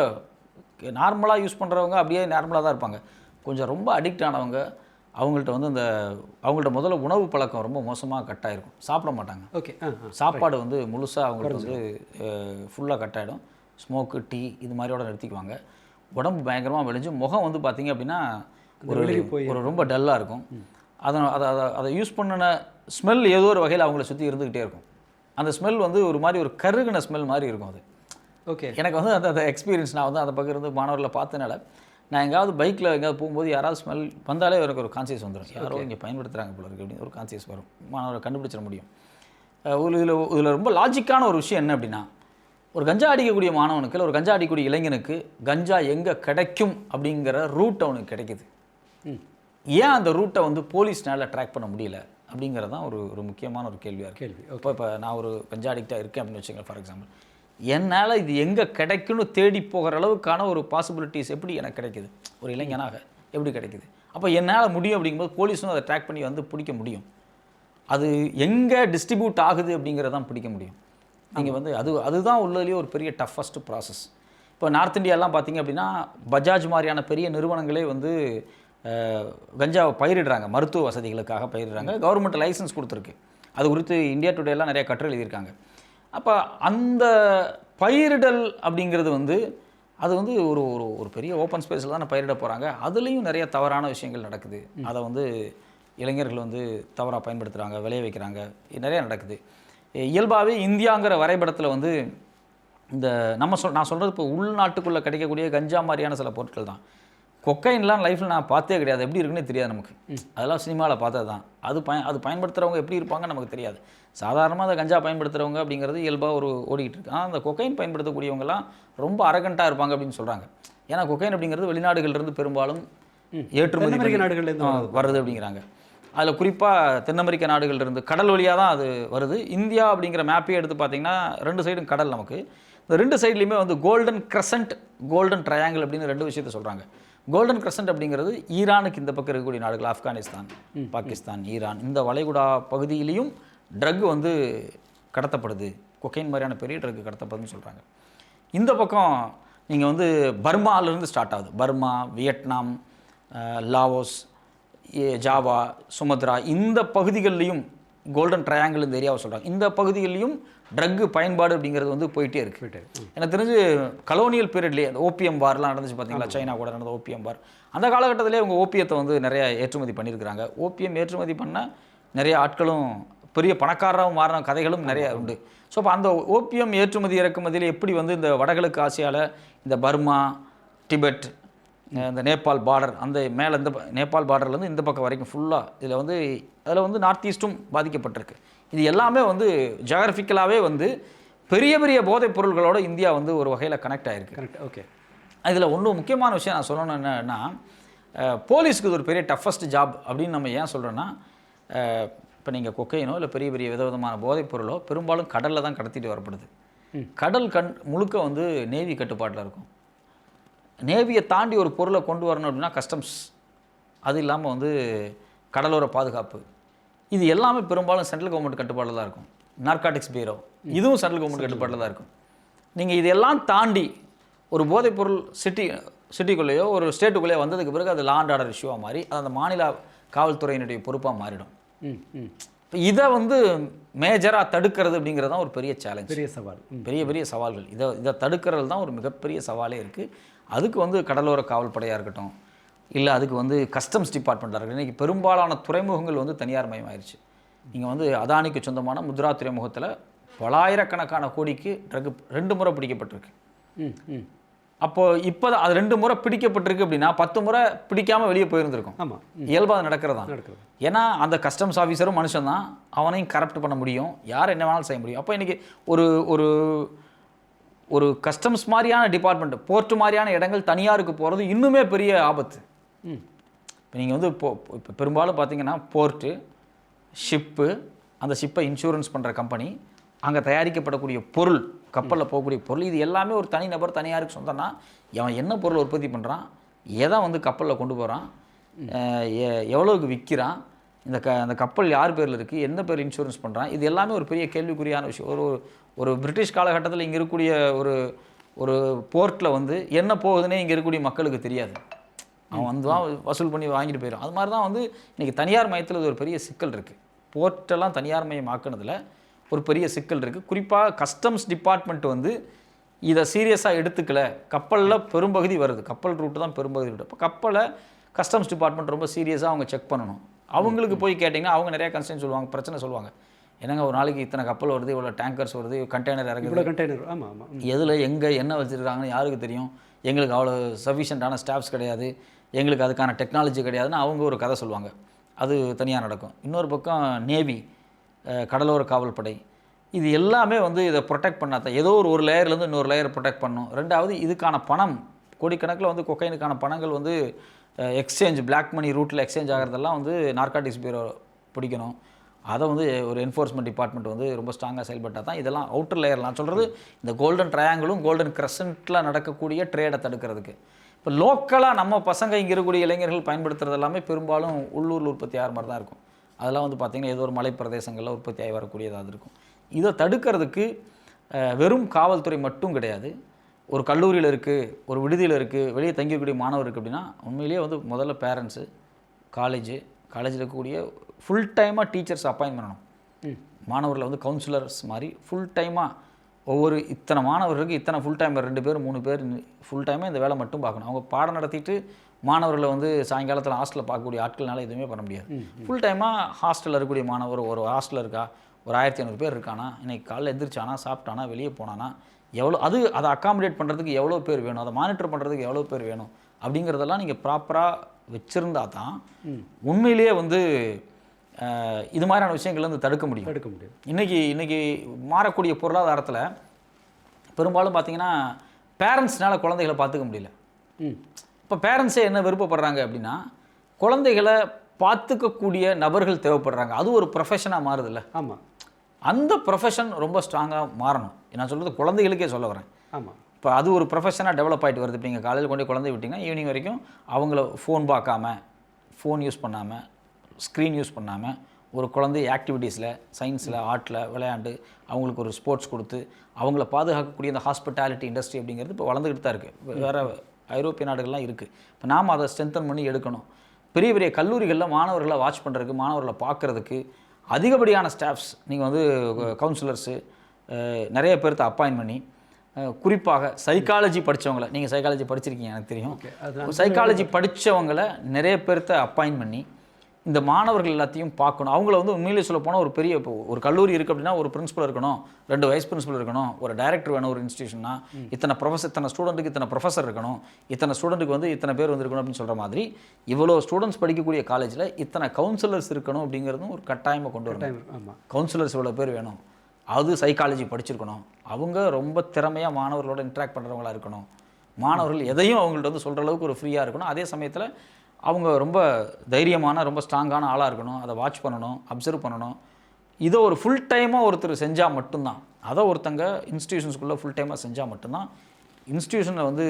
நார்மலாக யூஸ் பண்ணுறவங்க அப்படியே நார்மலாக தான் இருப்பாங்க. கொஞ்சம் ரொம்ப அடிக்ட் ஆனவங்க, அவங்கள்ட்ட வந்து அவங்கள்ட்ட முதல்ல உணவு பழக்கம் ரொம்ப மோசமாக கட் ஆகிருக்கும். சாப்பிட மாட்டாங்க. ஓகே, சாப்பாடு வந்து முழுசாக அவங்கள்ட்ட வந்து ஃபுல்லாக கட் ஆகிடும். ஸ்மோக்கு, டீ இது மாதிரியோட நிறுத்திக்குவாங்க. உடம்பு பயங்கரமாக விளைஞ்சு முகம் வந்து பார்த்திங்க அப்படின்னா ஒரு ரொம்ப டல்லாக இருக்கும். அதை யூஸ் பண்ணின ஸ்மெல் ஏதோ ஒரு வகையில் அவங்கள சுற்றி இருந்துக்கிட்டே இருக்கும். அந்த ஸ்மெல் வந்து ஒரு மாதிரி ஒரு கருகின ஸ்மெல் மாதிரி இருக்கும். அது ஓகே, எனக்கு வந்து அந்த எக்ஸ்பீரியன்ஸ் நான் வந்து அந்த பக்கம் இருந்து மாணவர்களை பார்த்தனால நான் எங்கேயாவது பைக்கில் எங்கேயாவது போகும்போது யாராவது ஸ்மெல் வந்தாலே எனக்கு ஒரு கான்சியஸ் வந்துடும். யாரோ இங்கே பயன்படுத்துகிறாங்க போல இருக்குது அப்படின்னு ஒரு கான்சியஸ் வரும். மாணவரை கண்டுபிடிச்சிட முடியும். இதில் ரொம்ப லாஜிக்கான ஒரு விஷயம் என்ன அப்படின்னா, ஒரு கஞ்சா அடிக்கக்கூடிய மாணவனுக்கு இல்லை ஒரு கஞ்சா அடிக்கக்கூடிய இளைஞனுக்கு கஞ்சா எங்கே கிடைக்கும் அப்படிங்கிற ரூட் அவனுக்கு கிடைக்கிது. ஏன் அந்த ரூட்டை வந்து போலீஸ்னால ட்ராக் பண்ண முடியல அப்படிங்கிறது தான் ஒரு முக்கியமான ஒரு கேள்வியாக இருக்குது. இப்போ நான் ஒரு கஞ்சா அடிக்டாக இருக்கேன் அப்படின்னு வச்சுக்கோங்க. ஃபார் எக்ஸாம்பிள், என்னால் இது எங்கே கிடைக்குன்னு தேடி போகிற அளவுக்கான ஒரு பாசிபிலிட்டிஸ் எப்படி எனக்கு கிடைக்குது, ஒரு இளைஞனாக எப்படி கிடைக்குது? அப்போ என்னால் முடியும் அப்படிங்கும்போது போலீஸும் அதை ட்ராக் பண்ணி வந்து பிடிக்க முடியும். அது எங்கே டிஸ்ட்ரிபியூட் ஆகுது அப்படிங்கிறதான் பிடிக்க முடியும். நீங்கள் வந்து அதுதான் உள்ளதுலேயே ஒரு பெரிய டஃபஸ்ட் ப்ராசஸ். இப்போ நார்த் இந்தியாலாம் பார்த்தீங்க அப்படின்னா பஜாஜ் மாதிரியான பெரிய நிறுவனங்களே வந்து கஞ்சாவை பயிரிடுறாங்க, மருத்துவ வசதிகளுக்காக பயிரிடுறாங்க. கவர்மெண்ட் லைசன்ஸ் கொடுத்துருக்கு. அது குறித்து இந்தியா டுடேலாம் நிறைய கட்டுரை எழுதியிருக்காங்க. அப்போ அந்த பயிரிடல் அப்படிங்கிறது வந்து அது வந்து ஒரு ஒரு பெரிய ஓப்பன் ஸ்பேஸில் தான் பயிரிட போகிறாங்க. அதுலேயும் நிறைய தவறான விஷயங்கள் நடக்குது. அதை வந்து இளைஞர்கள் வந்து தவறாக பயன்படுத்துகிறாங்க, விளைய வைக்கிறாங்க, நிறையா நடக்குது. இயல்பாகவே இந்தியாங்கிற வரைபடத்தில் வந்து இந்த நான் சொல்கிறது இப்போ உள்நாட்டுக்குள்ளே கிடைக்கக்கூடிய கஞ்சா மாதிரியான சில பொருட்கள் தான். கொக்கைன்லாம் லைஃப்பில் நான் பார்த்தே கிடையாது, எப்படி இருக்குன்னே தெரியாது நமக்கு. அதெல்லாம் சினிமாவில் பார்த்தது தான். அது பயன்படுத்துகிறவங்க எப்படி இருப்பாங்க நமக்கு தெரியாது. சாதாரணமாக அந்த கஞ்சா பயன்படுத்துகிறவங்க அப்படிங்கிறது இயல்பாக ஓடிக்கிட்டு இருக்கு. ஆனால் அந்த கொக்கைன் பயன்படுத்தக்கூடியவங்கலாம் ரொம்ப அரகண்ட்டாக இருப்பாங்க அப்படின்னு சொல்கிறாங்க. ஏன்னா கொக்கைன் அப்படிங்கிறது வெளிநாடுகள்லேருந்து பெரும்பாலும் ஏற்றுமதி நாடுகள்லேருந்து வருது அப்படிங்கிறாங்க. அதில் குறிப்பாக தென் அமெரிக்க நாடுகள்லேருந்து கடல் வழியாக தான் அது வருது. இந்தியா அப்படிங்கிற மேப்பே எடுத்து பார்த்திங்கன்னா 2 சைடும் கடல். நமக்கு இந்த 2 சைட்லேயுமே வந்து கோல்டன் கிரசன்ட், கோல்டன் ட்ரையாங்கிள் அப்படின்னு 2 விஷயத்தை சொல்கிறாங்க. கோல்டன் கிரசன்ட் அப்படிங்கிறது ஈரானுக்கு இந்த பக்கம் இருக்கக்கூடிய நாடுகள், ஆப்கானிஸ்தான், பாகிஸ்தான், ஈரான், இந்த வளைகுடா பகுதியிலையும் ட்ரக் வந்து கடத்தப்படுது. கொக்கைன் மாதிரியான பெரிய ட்ரக் கடத்தப்படுதுன்னு சொல்கிறாங்க. இந்த பக்கம் நீங்கள் வந்து பர்மாவிலேருந்து ஸ்டார்ட் ஆகுது. Burma, Vietnam, Laos, Java, Sumatra, இந்த பகுதிகள்லையும் கோல்டன் ட்ரையாங்கிள் இந்த ஏரியாவை சொல்கிறாங்க. இந்த பகுதிகளிலையும் ட்ரக்கு பயன்பாடு அப்படிங்கிறது வந்து போயிட்டே இருக்குது. எனக்கு தெரிஞ்சு கலோனியல் பீரியட்லேயே அந்த ஓபிஎம் பார்லாம் நடந்துச்சு பார்த்தீங்களா, சைனா கூட நடந்த ஓபிஎம் பார். அந்த காலகட்டத்திலே அவங்க ஓபியத்தை வந்து நிறைய ஏற்றுமதி பண்ணியிருக்கிறாங்க. ஓபிஎம் ஏற்றுமதி பண்ண நிறைய ஆட்களும் பெரிய பணக்காரராகவும் மாறின கதைகளும் நிறைய உண்டு. ஸோ இப்போ அந்த ஓபிஎம் ஏற்றுமதி இறக்குமதியில் எப்படி வந்து இந்த வடகிழக்கு ஆசியாவில் இந்த பர்மா, டிபெட், இந்த நேபாள் பார்டர், அந்த மேலே இந்த நேபாள் பார்டர்லேருந்து இந்த பக்கம் வரைக்கும் ஃபுல்லாக அதில் வந்து நார்த் ஈஸ்ட்டும் பாதிக்கப்பட்டிருக்கு. இது எல்லாமே வந்து ஜியாகிரபிக்கலாகவே வந்து பெரிய பெரிய போதைப் பொருள்களோட இந்தியா வந்து ஒரு வகையில் கனெக்ட் ஆகிருக்கு. Correct, okay. இதில் ஒன்றும் முக்கியமான விஷயம் நான் சொல்லணும் என்னன்னா, போலீஸ்க்கு இது ஒரு பெரிய டஃபஸ்ட் ஜாப் அப்படின்னு நம்ம ஏன் சொல்கிறோன்னா, இப்போ நீங்கள் கொக்கைனோ இல்லை பெரிய பெரிய விதவிதமான போதைப் பொருளோ பெரும்பாலும் கடலில் தான் கடத்திட்டு வரப்படுது. கடல் முழுக்க வந்து நேவி கட்டுப்பாட்டில் இருக்கும். நேவியை தாண்டி ஒரு பொருளை கொண்டு வரணும் அப்படின்னா கஸ்டம்ஸ், அது இல்லாமல் வந்து கடலோர பாதுகாப்பு, இது எல்லாமே பெரும்பாலும் சென்ட்ரல் கவர்மெண்ட் கட்டுப்பாட்டில் தான் இருக்கும். நார்காட்டிக்ஸ் பீரோ, இதுவும் சென்ட்ரல் கவர்மெண்ட் கட்டுப்பாட்டில் தான் இருக்கும். நீங்கள் இதெல்லாம் தாண்டி ஒரு போதைப்பொருள் சிட்டிக்குள்ளேயோ ஒரு ஸ்டேட்டுக்குள்ளேயோ வந்ததுக்கு பிறகு அது லா அண்ட் ஆர்டர் இஷ்யூவாக மாறி அது அந்த மாநில காவல்துறையினுடைய பொறுப்பாக மாறிடும். இப்போ இதை வந்து மேஜராக தடுக்கிறது அப்படிங்கிறது தான் ஒரு பெரிய சேலஞ்ச், பெரிய சவால், பெரிய சவால்கள். இதை தடுக்கிறது தான் ஒரு மிகப்பெரிய சவாலே இருக்குது. அதுக்கு வந்து கடலோர காவல்படையாக இருக்கட்டும், இல்லை அதுக்கு வந்து கஸ்டம்ஸ் டிபார்ட்மெண்ட்டாக இருக்கட்டும். இன்றைக்கி பெரும்பாலான துறைமுகங்கள் வந்து தனியார் மயமாயிருச்சு. நீங்கள் வந்து அதானிக்கு சொந்தமான முத்ரா துறைமுகத்தில் பலாயிரக்கணக்கான கோடிக்கு ட்ரக் 2 முறை பிடிக்கப்பட்டிருக்கு. அப்போது இப்போ தான் அது 2 முறை பிடிக்கப்பட்டிருக்கு அப்படின்னா 10 முறை பிடிக்காமல் வெளியே போயிருந்திருக்கும். ஆமாம், இயல்பாக நடக்கிறதா. ஏன்னா அந்த கஸ்டம்ஸ் ஆஃபீஸரும் மனுஷன் தான், அவனையும் கரப்ட் பண்ண முடியும், யார் என்ன வேணாலும் செய்ய முடியும். அப்போ இன்றைக்கி ஒரு ஒரு கஸ்டம்ஸ் மாதிரியான டிபார்ட்மெண்ட், போர்ட்டு மாதிரியான இடங்கள் தனியாருக்கு போகிறது இன்னுமே பெரிய ஆபத்து. இப்போ நீங்கள் வந்து இப்போ பெரும்பாலும் பார்த்தீங்கன்னா போர்ட்டு, ஷிப்பு, அந்த ஷிப்பை இன்சூரன்ஸ் பண்ணுற கம்பெனி, அங்கே தயாரிக்கப்படக்கூடிய பொருள், கப்பலில் போகக்கூடிய பொருள், இது எல்லாமே ஒரு தனிநபர் தனியாருக்கு சொந்தம்னா அவன் என்ன பொருள் உற்பத்தி பண்ணுறான், எதை வந்து கப்பலில் கொண்டு போகிறான், எவ்வளோவுக்கு விற்கிறான், அந்த கப்பல் யார் பேரில் இருக்குது, எந்த பேர் இன்சூரன்ஸ் பண்ணுறான், இது எல்லாமே ஒரு பெரிய கேள்விக்குறியான விஷயம். ஒரு பிரிட்டிஷ் காலகட்டத்தில் இங்கே இருக்கக்கூடிய ஒரு போர்ட்டில் வந்து என்ன போகுதுன்னே இங்கே இருக்கக்கூடிய மக்களுக்கு தெரியாது. அவன் வந்து வசூல் பண்ணி வாங்கிட்டு போயிடும். அது மாதிரி தான் வந்து இன்றைக்கி தனியார் மயத்தில் இது ஒரு பெரிய சிக்கல் இருக்குது. போர்ட்டெல்லாம் தனியார் மயம் ஆக்குனதில் ஒரு பெரிய சிக்கல் இருக்குது. குறிப்பாக கஸ்டம்ஸ் டிபார்ட்மெண்ட் வந்து இதை சீரியஸாக எடுத்துக்கல. கப்பலில் பெரும்பகுதி வருது, கப்பல் ரூட்டு தான் பெரும்பகுதி ரூட்டு. இப்போ கப்பலை கஸ்டம்ஸ் டிபார்ட்மெண்ட் ரொம்ப சீரியஸாக அவங்க செக் பண்ணணும். அவங்களுக்கு போய் கேட்டிங்கன்னா அவங்க நிறையா கன்சர்ன் சொல்லுவாங்க, பிரச்சனை சொல்லுவாங்க. என்னங்க ஒரு நாளைக்கு இத்தனை கப்பல் வருது, இவ்வளோ டேங்கர்ஸ் வருது, கண்டெய்னர் இறங்குது, கண்டெய்னர், ஆமாம் ஆமாம், எதில் எங்கே என்ன வச்சுருக்காங்கன்னு யாருக்கு தெரியும், எங்களுக்கு அவ்வளோ சஃபிஷியண்ட்டான ஸ்டாஃப்ஸ் கிடையாது, எங்களுக்கு அதுக்கான டெக்னாலஜி கிடையாதுன்னு அவங்க ஒரு கதை சொல்லுவாங்க. அது தனியாக நடக்கும். இன்னொரு பக்கம் நேவி, கடலோர காவல்படை, இது எல்லாமே வந்து இதை ப்ரொடெக்ட் பண்ணாதான் ஏதோ ஒரு லேயர்லேருந்து இன்னொரு லேயர் ப்ரொடெக்ட் பண்ணணும். ரெண்டாவது இதுக்கான பணம் கோடிக்கணக்கில் வந்து கொக்கைனுக்கான பணங்கள் வந்து எக்ஸ்சேஞ்ச் பிளாக் மணி ரூட்டில் எக்ஸ்சேஞ்ச் ஆகிறதெல்லாம் வந்து நார்காட்டிக்ஸ் பியூரோ பிடிக்கணும். அதை வந்து ஒரு என்ஃபோர்ஸ்மெண்ட் டிபார்ட்மெண்ட் வந்து ரொம்ப ஸ்ட்ராங்காக செயல்பட்டால் தான் இதெல்லாம் அவுட்டர் லேயர். நான் சொல்கிறது இந்த கோல்டன் ட்ரையாங்கிளும் கோல்டன் கிரசன்ட்டில் நடக்கக்கூடிய ட்ரேடை தடுக்கிறதுக்கு. இப்போ லோக்கலாக நம்ம பசங்க இங்கே இருக்கக்கூடிய இளைஞர்கள் பயன்படுத்துறது எல்லாமே பெரும்பாலும் உள்ளூரில் உற்பத்தி ஆகிற மாதிரி தான் இருக்கும். அதெல்லாம் வந்து பார்த்திங்கன்னா ஏதோ ஒரு மலை பிரதேசங்களில் உற்பத்தி ஆகி வரக்கூடியதாக இருக்கும். இதை தடுக்கிறதுக்கு வெறும் காவல்துறை மட்டும் கிடையாது. ஒரு கல்லூரியில் இருக்குது, ஒரு விடுதியில் இருக்குது, வெளியே தங்கிக்கூடிய மாணவர் இருக்குது அப்படின்னா உண்மையிலேயே வந்து முதல்ல பேரண்ட்ஸு, காலேஜில் இருக்கக்கூடிய ஃபுல் டைமாக டீச்சர்ஸ் அப்பாயின்ட் பண்ணணும். மாணவர்களை வந்து கவுன்சிலர்ஸ் மாதிரி ஃபுல் டைமாக ஒவ்வொரு இத்தனை மாணவர்களுக்கு இத்தனை ஃபுல் டைம் 2 பேர் 3 பேர் ஃபுல் டைமாக இந்த வேலை மட்டும் பார்க்கணும். அவங்க பாடம் நடத்திட்டு மாணவர்களை வந்து சாயங்காலத்தில் ஹாஸ்டலில் பார்க்கக்கூடிய ஆட்கள்னால எதுவுமே பண்ண முடியாது. ஃபுல் டைமாக ஹாஸ்டலில் இருக்கக்கூடிய மாணவர் ஒரு ஹாஸ்டலில் இருக்கா, ஒரு 1500 பேர் இருக்கானா, இன்றைக்கி காலையில் எந்திரிச்சானா, சாப்பிட்டானா, வெளியே போனானா, எவ்வளோ அதை அக்காமடேட் பண்ணுறதுக்கு எவ்வளோ பேர் வேணும், அதை மானிட்டர் பண்ணுறதுக்கு எவ்வளோ பேர் வேணும் அப்படிங்கிறதெல்லாம் நீங்கள் ப்ராப்பராக வச்சுருந்தா தான் உண்மையிலேயே வந்து இது மாதிரியான விஷயங்கள் வந்து தடுக்க முடியும். இன்றைக்கி மாறக்கூடிய பொருளாதாரத்தில் பெரும்பாலும் பார்த்திங்கன்னா பேரண்ட்ஸ்னால் குழந்தைகளை பார்த்துக்க முடியல. இப்போ பேரண்ட்ஸே என்ன விருப்பப்படுறாங்க அப்படின்னா குழந்தைகளை பார்த்துக்கக்கூடிய நபர்கள் தேவைப்படுறாங்க. அது ஒரு ப்ரொஃபஷனாக மாறுதில்ல. ஆமாம், அந்த ப்ரொஃபஷன் ரொம்ப ஸ்ட்ராங்காக மாறணும். நான் சொல்கிறது குழந்தைகளுக்கே சொல்ல வரேன். ஆமாம், இப்போ அது ஒரு ப்ரொஃபஷனாக டெவலப் ஆகிட்டு வருது. இப்போ நீங்கள் காலையில் கொண்டு குழந்தை விட்டிங்கன்னா ஈவினிங் வரைக்கும் அவங்கள ஃபோன் பார்க்காம, ஃபோன் யூஸ் பண்ணாமல், ஸ்க்ரீன் யூஸ் பண்ணாமல் ஒரு குழந்தை ஆக்டிவிட்டீஸில், சயின்ஸில், ஆர்ட்டில் விளையாண்டு அவங்களுக்கு ஒரு ஸ்போர்ட்ஸ் கொடுத்து அவங்கள பாதுகாக்கக்கூடிய இந்த ஹாஸ்பிட்டாலிட்டி இண்டஸ்ட்ரி அப்படிங்கிறது இப்போ வளர்ந்துக்கிட்டு தான் இருக்குது. வேறு ஐரோப்பிய நாடுகள்லாம் இருக்குது. இப்போ நாம் அதை ஸ்ட்ரென்தன் பண்ணி எடுக்கணும். பெரிய பெரிய கல்லூரிகளில் மாணவர்களை வாட்ச் பண்ணுறதுக்கு, மாணவர்களை பார்க்குறதுக்கு அதிகப்படியான ஸ்டாஃப்ஸ் நீங்கள் வந்து கவுன்சிலர்ஸு நிறைய பேர்த்த அப்பாயின்ட் பண்ணி, குறிப்பாக சைக்காலஜி படித்தவங்களை, நீங்கள் சைக்காலஜி படிச்சிருக்கீங்க எனக்கு தெரியும், சைக்காலஜி படித்தவங்களை நிறைய பேர்த்த அப்பாயின்ட் பண்ணி இந்த மாணவர்கள் எல்லாத்தையும் பார்க்கணும். அவங்கள வந்து உண்மையிலே சொல்ல போனால் ஒரு பெரிய ஒரு கல்லூரி இருக்குது அப்படின்னா ஒரு பிரின்சிபல் இருக்கணும், 2 வைஸ் பிரின்சிபல் இருக்கணும், ஒரு டைரக்டர் வேணும். ஒரு இன்ஸ்டியூஷன்னா இத்தனை ஸ்டூடெண்ட்டுக்கு இத்தனை ப்ரொஃபஸர் இருக்கணும், இத்தனை ஸ்டூடெண்ட்டுக்கு வந்து இத்தனை பேர் வந்துருக்கணும் அப்படின்னு சொல்கிற மாதிரி இவ்வளோ ஸ்டூடெண்ட்ஸ் படிக்கக்கூடிய காலேஜில் இத்தனை கவுன்சிலர்ஸ் இருக்கணும் அப்படிங்கிறதும் ஒரு கட்டாயமாக கொண்டு வரணும். ஆமாம், கவுன்சிலர்ஸ் இவ்வளோ பேர் வேணும், அது சைக்காலஜி படிச்சிருக்கணும், அவங்க ரொம்ப திறமையாக மாணவர்களோட இன்ட்ராக்ட் பண்ணுறவங்களா இருக்கணும், மாணவர்கள் எதையும் அவங்கள்ட்ட வந்து சொல்கிற அளவுக்கு ஒரு ஃப்ரீயாக இருக்கணும். அதே சமயத்தில் அவங்க ரொம்ப தைரியமான, ரொம்ப ஸ்ட்ராங்கான ஆளாக இருக்கணும். அதை வாட்ச் பண்ணணும், அப்சர்வ் பண்ணணும். இதை ஒரு ஃபுல் டைமாக ஒருத்தர் செஞ்சால் மட்டும்தான், அதை ஒருத்தங்க இன்ஸ்டியூஷன்ஸ்குள்ளே ஃபுல் டைமாக செஞ்சால் மட்டும்தான் இன்ஸ்டியூஷனை வந்து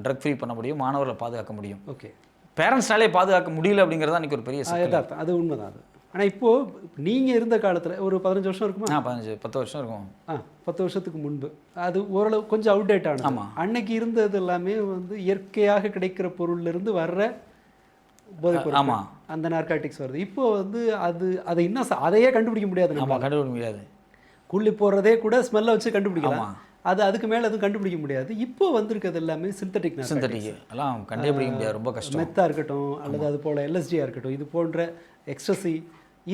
ட்ரக் ஃப்ரீ பண்ண முடியும், மாணவர்களை பாதுகாக்க முடியும். ஓகே, பேரண்ட்ஸ்னாலே பாதுகாக்க முடியல அப்படிங்கிறது தான் இன்றைக்கி ஒரு பெரிய யதார்த்தம். அது உண்மைதான். அது ஆனால் இப்போது நீங்கள் இருந்த காலத்தில் ஒரு 15 வருஷம் இருக்குமா? 10 வருஷம் இருக்கும். 10 வருஷத்துக்கு முன்பு அது ஓரளவு கொஞ்சம் அவுடேட் ஆனது. ஆமாம், அன்னைக்கு இருந்தது எல்லாமே வந்து இயற்கையாக கிடைக்கிற பொருள்லேருந்து வர்ற போதைப்பொருள். ஆமாம், அந்த நார்காட்டிக்ஸ் வருது. இப்போ வந்து அதை இன்னும் அதையே கண்டுபிடிக்க முடியாது. நம்ம கண்டுபிடிக்க முடியாது. குள்ளி போடுறதே கூட ஸ்மெல்லை வச்சு கண்டுபிடிக்கலாம். அதுக்கு மேலே எதுவும் கண்டுபிடிக்க முடியாது. இப்போ வந்திருக்கிறது எல்லாமே சிந்தட்டிக் எல்லாம் கண்டுபிடிக்க முடியாது, ரொம்ப கஷ்டம். மெத்தாக இருக்கட்டும் அல்லது அது போல் எல்எஸ்டியாக இருக்கட்டும், இது போன்ற எக்ஸ்ட்ரஸி,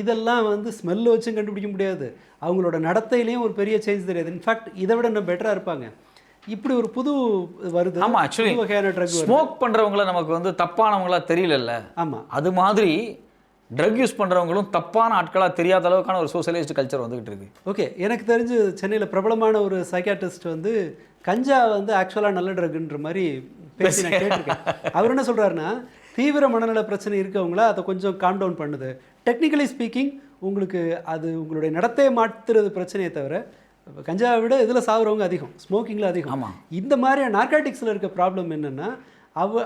இதெல்லாம் வந்து ஸ்மெல்லை வச்சும் கண்டுபிடிக்க முடியாது. அவங்களோட நடத்தையிலையும் ஒரு பெரிய சேஞ்ச் தெரியாது. இன்ஃபேக்ட் இதை விட இன்னும் பெட்டராக இருப்பாங்க. இப்படி ஒரு புது வருது. ஆமாம், ஆக்சுவலி வகையான ட்ரக் ஸ்மோக் பண்ணுறவங்கள நமக்கு வந்து தப்பானவங்களா தெரியல. ஆமாம், அது மாதிரி ட்ரக் யூஸ் பண்ணுறவங்களும் தப்பான ஆட்களாக தெரியாத அளவுக்கான ஒரு சோசியலிஸ்ட் கல்ச்சர் வந்துகிட்டு இருக்கு. ஓகே, எனக்கு தெரிஞ்சு சென்னையில் பிரபலமான ஒரு சைக்காட்ரிஸ்ட் வந்து கஞ்சா வந்து ஆக்சுவலாக நல்ல ட்ரக்ன்ற மாதிரி பேசி நான் கேட்டிருக்கேன். அவர் என்ன சொல்கிறாருன்னா, தீவிர மனநல பிரச்சனை இருக்கவங்கள அதை கொஞ்சம் காம் டவுன் பண்ணுது. டெக்னிக்கலி ஸ்பீக்கிங் உங்களுக்கு அது உங்களுடைய நடத்தையை மாற்றுறது பிரச்சனையை தவிர கஞ்சாவை விட இதில் சாகுறவங்க அதிகம், ஸ்மோக்கிங்கில் அதிகம். ஆமாம், இந்த மாதிரியான நார்காட்டிக்ஸில் இருக்க ப்ராப்ளம் என்னென்னா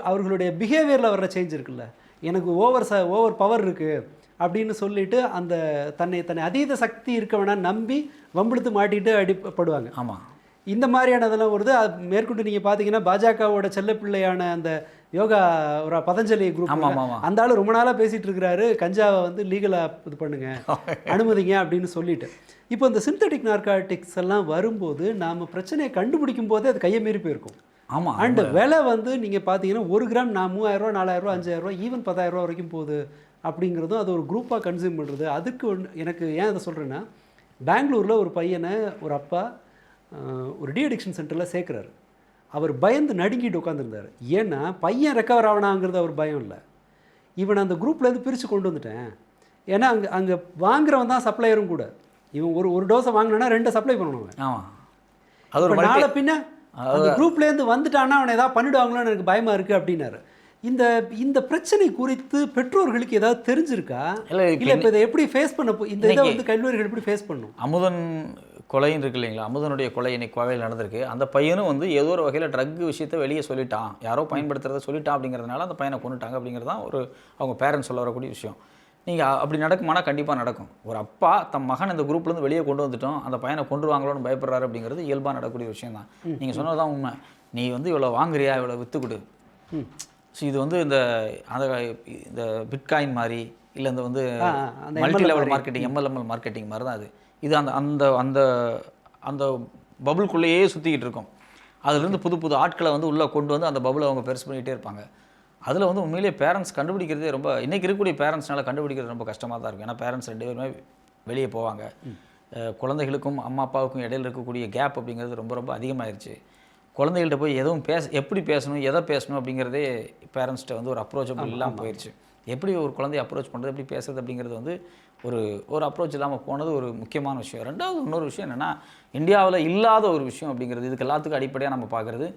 அவர்களுடைய பிஹேவியரில் வர்ற சேஞ்ச் இருக்குல்ல. எனக்கு ஓவர் பவர் இருக்குது அப்படின்னு சொல்லிட்டு அந்த தன்னை அதீத சக்தி இருக்க வேணாம் நம்பி வம்பிழுத்து மாட்டிட்டு அடிப்படுவாங்க. ஆமாம், இந்த மாதிரியானதெல்லாம் வருது. மேற்கொண்டு நீங்கள் பார்த்தீங்கன்னா பாஜகவோட செல்லப்பிள்ளையான அந்த யோகா ஒரு பதஞ்சலி குரூப், அந்த ஆள் ரொம்ப நாளாக பேசிகிட்டு இருக்கிறாரு, கஞ்சாவை வந்து லீகலாக இது பண்ணுங்க, அனுமதிங்க அப்படின்னு சொல்லிட்டு. இப்போ இந்த சிந்தட்டிக் நார்காட்டிக்ஸ் எல்லாம் வரும்போது நாம் பிரச்சனையை கண்டுபிடிக்கும் போதே அது கையை மீறி போயிருக்கும். ஆமாம், அண்டு விலை வந்து நீங்கள் பார்த்தீங்கன்னா 1 கிராம் 3000 4000 5000 ஈவன் 10000 வரைக்கும் போகுது அப்படிங்கிறதும் அது ஒரு குரூப்பாக கன்சியூம் பண்ணுறது. அதுக்கு எனக்கு ஏன் அதை சொல்கிறேன்னா, பெங்களூரில் ஒரு பையனை ஒரு அப்பா ஒரு டி அடிக்ஷன் சென்டரில் சேர்க்குறாரு. அவர் பயந்து நடுங்கிட்டு உட்காந்துருந்தார். ஏன்னா பையன் ரெக்கவர் ஆகணாங்கிறது அவர் பயம் இல்லை, இவன் அந்த குரூப்லேருந்து பிரித்து கொண்டு வந்துட்டேன். ஏன்னா அங்கே வாங்குறவன் தான் சப்ளையரும் கூட. இவன் ஒரு டோஸை வாங்கினா 2 சப்ளை பண்ணணும். ஆமாம், அது ஒரு நாளை பின்ன அந்த குரூப்லேருந்து வந்துட்டான்னா அவனை ஏதாவது பண்ணிவிடுவாங்களோன்னு எனக்கு பயமாக இருக்குது அப்படின்னாரு. இந்த இந்த பிரச்சனை குறித்து பெற்றோர்களுக்கு ஏதாவது தெரிஞ்சிருக்கா? இல்லை இப்போ இதை எப்படி ஃபேஸ் பண்ண இந்த இதை வந்து கல்லூரிகள் எப்படி ஃபேஸ் பண்ணும்? அமுதன் கொலைன்னு இருக்கு இல்லைங்களா, அமுதனுடைய கொலை இன்னைக்கு கோவையில் நடந்திருக்கு. அந்த பையனும் வந்து ஏதோ ஒரு வகையில் ட்ரக் விஷயத்தை வெளியே சொல்லிட்டான், யாரோ பயன்படுத்துறத சொல்லிட்டான் அப்படிங்கிறதுனால அந்த பையனை கொண்டுட்டாங்க அப்படிங்கிறது தான் ஒரு அவங்க பேரண்ட்ஸ் சொல்ல வரக்கூடிய விஷயம். நீங்கள் அப்படி நடக்குமானா கண்டிப்பாக நடக்கும். ஒரு அப்பா தம் மகன் இந்த குரூப்லேருந்து வெளியே கொண்டு வந்துட்டோம், அந்த பையனை கொண்டுருவாங்களோன்னு பயப்படுறாரு அப்படிங்கிறது இயல்பாக நடக்கக்கூடிய விஷயம் தான். நீங்கள் சொன்னது தான் உண்மை. நீ வந்து இவ்வளோ வாங்குறியா, இவ்வளோ விற்று கொடு. ஸோ இது வந்து இந்த பிட்காயின் மாதிரி இல்லை இந்த வந்து மல்டி லெவல் மார்க்கெட்டிங், எம்எல்எம்எல் மார்க்கெட்டிங் மாதிரி தான் அது. இது அந்த அந்த அந்த அந்த பபுளுக்குள்ளேயே சுற்றிக்கிட்டு இருக்கும். அதுலேருந்து புது புது ஆட்களை வந்து உள்ளே கொண்டு வந்து அந்த பபுளை அவங்க பெருசு பண்ணிகிட்டே இருப்பாங்க. அதில் வந்து உண்மையிலேயே பேரண்ட்ஸ் கண்டுபிடிக்கிறதே ரொம்ப, இன்றைக்கி இருக்கக்கூடிய பேரண்ட்ஸ்னால கண்டுபிடிக்கிறது ரொம்ப கஷ்டமாக தான் இருக்கும். ஏன்னா பேரண்ட்ஸ் 2 பேருமே வெளியே போவாங்க. குழந்தைகளுக்கும் அம்மா அப்பாவுக்கும் இடையில் இருக்கக்கூடிய கேப் அப்படிங்கிறது ரொம்ப ரொம்ப அதிகமாகிருச்சு. குழந்தைகள்கிட்ட போய் எதுவும் எப்படி பேசணும், எதை பேசணும் அப்படிங்கிறதே பேரண்ட்ஸ்கிட்ட வந்து ஒரு அப்ரோச்சபிள் இல்லாமல் போயிடுச்சு. எப்படி ஒரு குழந்தைய அப்ரோச் பண்ணுறது, எப்படி பேசுறது அப்படிங்கிறது வந்து ஒரு அப்ரோச் இல்லாமல் போனது ஒரு முக்கியமான விஷயம். ரெண்டாவது இன்னொரு விஷயம் என்னென்னா, இந்தியாவில் இல்லாத ஒரு விஷயம் அப்படிங்கிறது, இதுக்கு எல்லாத்துக்கும் அடிப்படையாக நம்ம பார்க்குறது,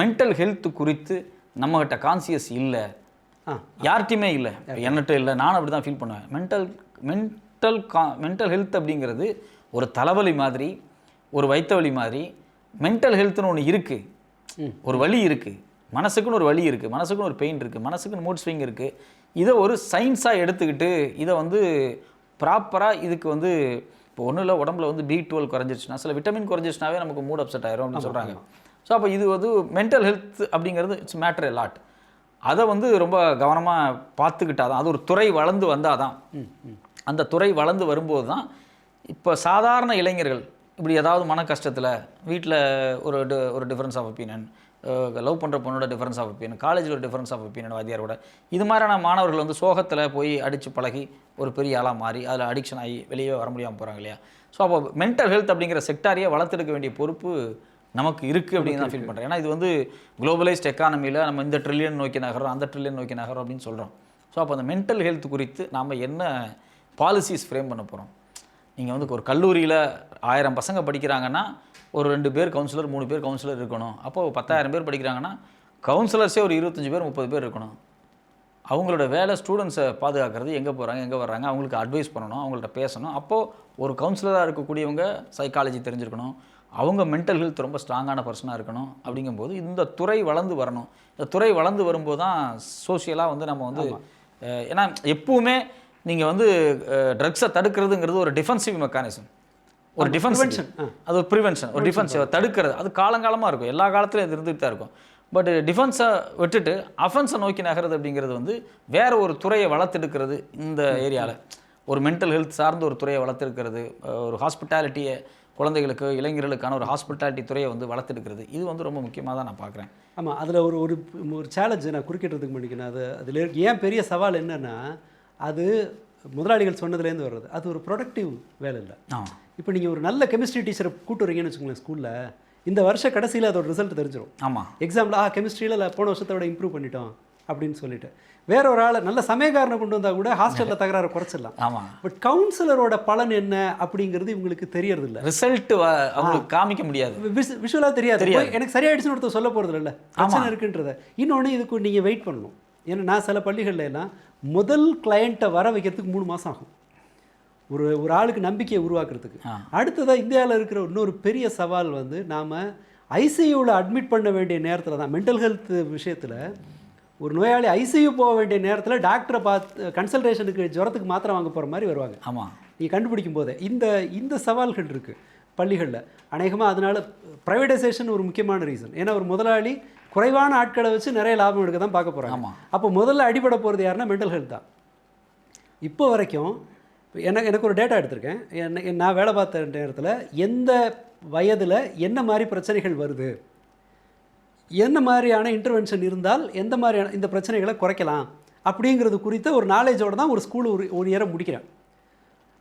மென்டல் ஹெல்த் குறித்து நம்மகிட்ட கான்சியஸ் இல்லை, யார்கிட்டையுமே இல்லை. என்னட்ட இல்லை, நானும் அப்படி தான் ஃபீல் பண்ணுவேன். மென்டல் ஹெல்த் அப்படிங்கிறது ஒரு தலைவலி மாதிரி, ஒரு வயிற்று வலி மாதிரி. மென்டல் ஹெல்த்னு ஒன்று இருக்குது, ஒரு வலி இருக்குது, மனசுக்குன்னு ஒரு வலி இருக்குது, மனசுக்குன்னு ஒரு பெயின் இருக்குது, மனசுக்குன்னு மூட் ஸ்விங் இருக்குது. இதை ஒரு சயின்ஸாக எடுத்துக்கிட்டு இதை வந்து ப்ராப்பராக இதுக்கு வந்து இப்போ ஒன்றும் இல்லை, உடம்புல வந்து B12 குறைஞ்சிருச்சுன்னா, சில விட்டமின் குறைஞ்சிருச்சுனாவே நமக்கு மூட் அப்செட் ஆயிரும் அப்படின்னு சொல்கிறாங்க. ஸோ அப்போ இது வந்து மென்டல் ஹெல்த் அப்படிங்கிறது இட்ஸ் மேட்டர் எ லாட். அதை வந்து ரொம்ப கவனமாக பார்த்துக்கிட்டால் தான், அது ஒரு துறை வளர்ந்து வந்தால் தான், அந்த துறை வளர்ந்து வரும்போது தான் இப்போ சாதாரண இளைஞர்கள் இப்படி ஏதாவது மன கஷ்டத்தில் வீட்டில் ஒரு டிஃப்ரென்ஸ் ஆஃப் ஒப்பீனியன், லவ் பண்ணுற பொண்ணோட டிஃப்ரென்ஸ் ஆஃப் ஒப்பீனியன், காலேஜில் ஒரு டிஃப்ரென்ஸ் ஆஃப் ஒப்பீனியன் வாத்தியாரோட, இது மாதிரியான மாணவர்கள் வந்து சோகத்தில் போய் அடித்து பழகி ஒரு பெரிய ஆளாக மாறி அதில் அடிக்ஷன் ஆகி வெளியே வர முடியாமல் போகிறாங்க இல்லையா. ஸோ அப்போ மென்டல் ஹெல்த் அப்படிங்கிற செக்டாரியை வளர்த்தெடுக்க வேண்டிய பொறுப்பு நமக்கு இருக்குது அப்படின்னு தான் ஃபீல் பண்ணுறேன். ஏன்னா இது வந்து குளோபலைஸ்ட் எக்கானமியில் நம்ம இந்த ட்ரில்லியன் நோக்கி நகரம், அந்த ட்ரில்லியன் நோக்கி நகரம் அப்படின்னு சொல்கிறோம். ஸோ அப்போ அந்த மென்டல் ஹெல்த் குறித்து நாம் என்ன பாலிசிஸ் ஃப்ரேம் பண்ண போகிறோம். நீங்கள் வந்து ஒரு கல்லூரியில் 1000 பசங்க படிக்கிறாங்கன்னா ஒரு 2 பேர் கவுன்சிலர், 3 பேர் கவுன்சிலர் இருக்கணும். அப்போது 10,000 பேர் படிக்கிறாங்கன்னா கவுன்சிலர்ஸே ஒரு 25 பேர் 30 பேர் இருக்கணும். அவங்களோட வேலை ஸ்டூடெண்ட்ஸை பாதுகாக்கிறது, எங்கே போகிறாங்க எங்கே வர்றாங்க, அவங்களுக்கு அட்வைஸ் பண்ணணும், அவங்கள்ட்ட பேசணும். அப்போது ஒரு கவுன்சிலராக இருக்கக்கூடியவங்க சைக்காலஜி தெரிஞ்சிருக்கணும், அவங்க மென்டல் ஹெல்த் ரொம்ப ஸ்ட்ராங்கான பர்சனாக இருக்கணும். அப்படிங்கும்போது இந்த துறை வளர்ந்து வரணும். இந்த துறை வளர்ந்து வரும்போது தான் சோஷியலாக வந்து நம்ம வந்து ஏன்னா எப்பவுமே நீங்கள் வந்து ட்ரக்ஸை தடுக்கிறதுங்கிறது ஒரு டிஃபென்சிவ் மெக்கானிசம், ஒரு டிஃபென்ஸ், அது ஒரு ப்ரிவென்ஷன், ஒரு டிஃபென்ஸ் தடுக்கிறது. அது காலங்காலமாக இருக்கும், எல்லா காலத்துலையும் அது இருந்துகிட்டு தான் இருக்கும். பட் டிஃபென்ஸை விட்டுட்டு அஃபென்ஸை நோக்கி நகர்றது அப்படிங்கிறது வந்து வேறு ஒரு துறையை வளர்த்தெடுக்கிறது. இந்த ஏரியாவில் ஒரு மென்டல் ஹெல்த் சார்ந்த ஒரு துறையை வளர்த்தெடுக்கிறது, ஒரு ஹாஸ்பிட்டாலிட்டியை குழந்தைகளுக்கு இளைஞர்களுக்கான ஒரு ஹாஸ்பிட்டாலிட்டி துறையை வந்து வளர்த்தெடுக்கிறது, இது வந்து ரொம்ப முக்கியமாக தான் நான் பார்க்குறேன். ஆமாம், அதில் ஒரு சேலஞ்சு நான் குறுக்கிட்டுறதுக்கு முடிக்கணும். அதில் ஏன் பெரிய சவால் என்னென்னா, அது முதலாளிகள் சொன்னதுலேருந்து வர்றது. அது ஒரு ப்ரொடக்டிவ் வேலை இல்லை. இப்போ நீங்கள் ஒரு நல்ல கெமிஸ்ட்ரி டீச்சரை கூட்டு வரீங்கன்னு வச்சுக்கோங்களேன் ஸ்கூலில், இந்த வருஷ கடைசியில் அதோட ரிசல்ட் தெரிஞ்சிடும். ஆமாம், எக்ஸாம்பிள் கெமிஸ்ட்ரியில் போன வருஷத்தை விட இம்ப்ரூவ் பண்ணிட்டோம் அப்படின்னு சொல்லிட்டு வேற ஒரு ஆள் நல்ல சமயக்காரனை கொண்டு வந்தால் கூட ஹாஸ்டலில் தகராறு குறைச்சிடலாம். ஆமாம், பட் கவுன்சிலரோட பலன் என்ன அப்படிங்கிறது இவங்களுக்கு தெரியறது இல்லை. ரிசல்ட் அவங்களுக்கு காமிக்க முடியாது, விஷுவலாக தெரியாது. எனக்கு சரியாயிடுச்சுன்னு ஒருத்தர் சொல்ல போகிறது இல்லை, பிரச்சனை இருக்குன்றத. இன்னொன்று இதுக்கு நீங்கள் வெயிட் பண்ணணும். ஏன்னா நான் சில பள்ளிகளில் எல்லாம் முதல் கிளையண்ட்டை வர வைக்கிறதுக்கு 3 மாதம் ஆகும் ஒரு ஆளுக்கு நம்பிக்கையை உருவாக்குறதுக்கு. அடுத்ததாக இந்தியாவில் இருக்கிற இன்னொரு பெரிய சவால் வந்து நாம் ஐசியூவில் அட்மிட் பண்ண வேண்டிய நேரத்தில் தான், மென்டல் ஹெல்த் விஷயத்தில் ஒரு நோயாளி ஐசியூ போக வேண்டிய நேரத்தில் டாக்டரை பார்த்து கன்சல்டேஷனுக்கு ஜுரத்துக்கு மாத்திரை வாங்க போகிற மாதிரி வருவாங்க. ஆமாம், நீங்கள் கண்டுபிடிக்கும் போதே இந்த சவால்கள் இருக்குது பள்ளிகளில் அநேகமாக. அதனால் ப்ரைவேடைசேஷன் ஒரு முக்கியமான ரீசன். ஏன்னா ஒரு முதலாளி குறைவான ஆட்களை வச்சு நிறைய லாபம் எடுக்க தான் பார்க்க போகிறாங்க. ஆமாம், அப்போ முதல்ல அடிபட போகிறது யாருன்னா மென்டல் ஹெல்த் தான். இப்போ வரைக்கும் எனக்கு ஒரு டேட்டா எடுத்திருக்கேன். நான் வேலை பார்த்த நேரத்தில் எந்த வயதில் என்ன மாதிரி பிரச்சனைகள் வருது, என்ன மாதிரியான இன்டர்வென்ஷன் இருந்தால் எந்த மாதிரியான இந்த பிரச்சனைகளை குறைக்கலாம் அப்படிங்கிறது குறித்த ஒரு நாலேஜோடு தான் ஒரு ஸ்கூல் ஒரு இயரை முடிக்கிறேன்.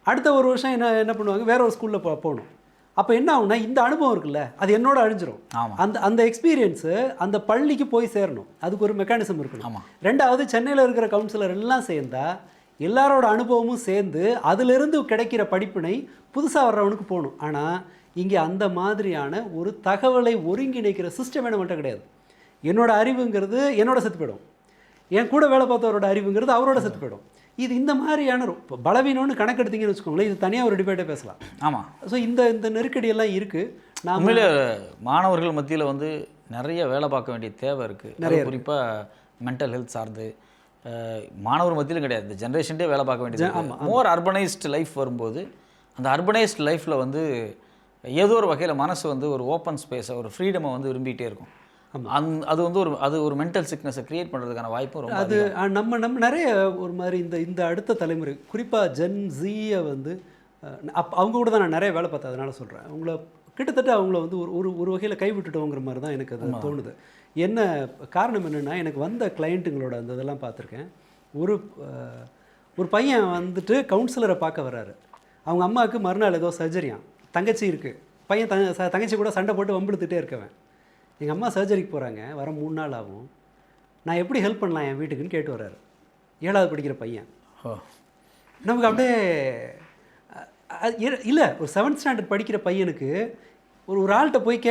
அடுத்த ஒரு வருஷம் என்ன பண்ணுவாங்க, வேற ஒரு ஸ்கூலில் போகணும். அப்போ என்ன ஆகுனா, இந்த அனுபவம் இருக்குல்ல, அது என்னோட அழிஞ்சிரும். அந்த எக்ஸ்பீரியன்ஸு அந்த பள்ளிக்கு போய் சேரணும், அதுக்கு ஒரு மெக்கானிசம் இருக்கணும். ரெண்டாவது, சென்னையில் இருக்கிற கவுன்சிலர் எல்லாம் சேர்ந்தால் எல்லாரோட அனுபவமும் சேர்ந்து அதிலிருந்து கிடைக்கிற படிப்பினை புதுசாக வர்றவனுக்கு போகணும். ஆனால் இங்கே அந்த மாதிரியான ஒரு தகவலை ஒருங்கிணைக்கிற சிஸ்டம் நம்மகிட்ட கிடையாது. என்னோட அறிவுங்கிறது என்னோட செத்து போயிடும். என் கூட வேலை பார்த்தவரோட அறிவுங்கிறது அவரோட செத்து போயிடும். இது இந்த மாதிரியான பலவீனம்னு கணக்கெடுத்தீங்கன்னு வச்சுக்கோங்களேன், இது தனியாக ஒரு டிபேட்டே பேசலாம். ஆமாம். ஸோ இந்த நெருக்கடியெல்லாம் இருக்குது. நான் உண்மையிலே மாணவர்கள் மத்தியில் வந்து நிறைய வேலை பார்க்க வேண்டிய தேவை இருக்குது. நிறைய குறிப்பாக மென்டல் ஹெல்த் சார்ந்து மாணவர் மத்தியிலும் கிடையாது, இந்த ஜென்ரேஷன்டே வேலை பார்க்க வேண்டியது. மோர் அர்பனைஸ்டு லைஃப் வரும்போது அந்த அர்பனைஸ்டு லைஃப்பில் வந்து ஏதோ ஒரு வகையில் மனசு வந்து ஒரு ஓப்பன் ஸ்பேஸை, ஒரு ஃப்ரீடமை வந்து விரும்பிகிட்டே இருக்கும். அது வந்து ஒரு மென்டல் சிக்னஸை கிரியேட் பண்ணுறதுக்கான வாய்ப்பும் ரொம்ப அது நம்ம நிறைய ஒரு மாதிரி இந்த அடுத்த தலைமுறை குறிப்பாக ஜென் ஜீயை வந்து அவங்க கூட தான் நான் நிறைய வேலை பார்த்தேன். அதனால் சொல்கிறேன், அவங்கள கிட்டத்தட்ட அவங்கள வந்து ஒரு வகையில் கைவிட்டுட்டோங்கிற மாதிரி தான் எனக்கு அது தோணுது. என்ன காரணம் என்னென்னா, எனக்கு வந்த கிளைண்ட்டுங்களோட அந்த இதெல்லாம் பார்த்துருக்கேன். ஒரு பையன் வந்துட்டு கவுன்சிலரை பார்க்க வர்றாரு. அவங்க அம்மாவுக்கு மறுநாள் ஏதோ சர்ஜரியாம், தங்கச்சி இருக்குது. பையன் தங்கச்சி கூட சண்டை போட்டு வம்பிழுத்துட்டே இருக்கவன். எங்கள் அம்மா சர்ஜரிக்கு போகிறாங்க, வர 3 நாள் ஆகும், நான் எப்படி ஹெல்ப் பண்ணலாம் என் வீட்டுக்குன்னு கேட்டு வர்றாரு. 7வது படிக்கிற பையன். நமக்கு அப்படியே இல்லை, ஒரு 7th ஸ்டாண்டர்ட் படிக்கிற பையனுக்கு ஒரு ஆள்கிட்ட போய்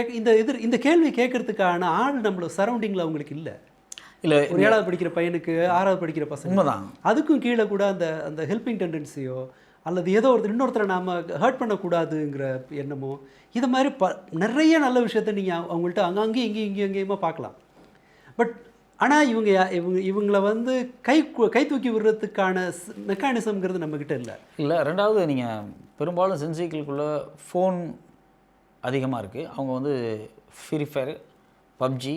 இந்த கேள்வி கேட்கறதுக்கான ஆள் நம்மளோட சரௌண்டிங்கில் அவங்களுக்கு இல்லை. ஒரு 7வது படிக்கிற பையனுக்கு 6வது படிக்கிற பசங்க அதுக்கும் கீழே கூட அந்த ஹெல்பிங் டெண்டன்சியோ அல்லது ஏதோ இன்னொருத்தரை நாம் ஹர்ட் பண்ணக்கூடாதுங்கிற எண்ணமோ, இது மாதிரி நிறைய நல்ல விஷயத்த நீங்கள் அவங்கள்ட்ட அங்கங்கேயும் இங்கேயுமா பார்க்கலாம். பட் ஆனால் இவங்களை வந்து கை தூக்கி விடுறதுக்கான மெக்கானிசம்ங்கிறது நம்மக்கிட்ட இல்லை. ரெண்டாவது, நீங்கள் பெரும்பாலும் சென்சிகளுக்குள்ளே ஃபோன் அதிகமாக இருக்குது. அவங்க வந்து ஃப்ரீ ஃபயர், பப்ஜி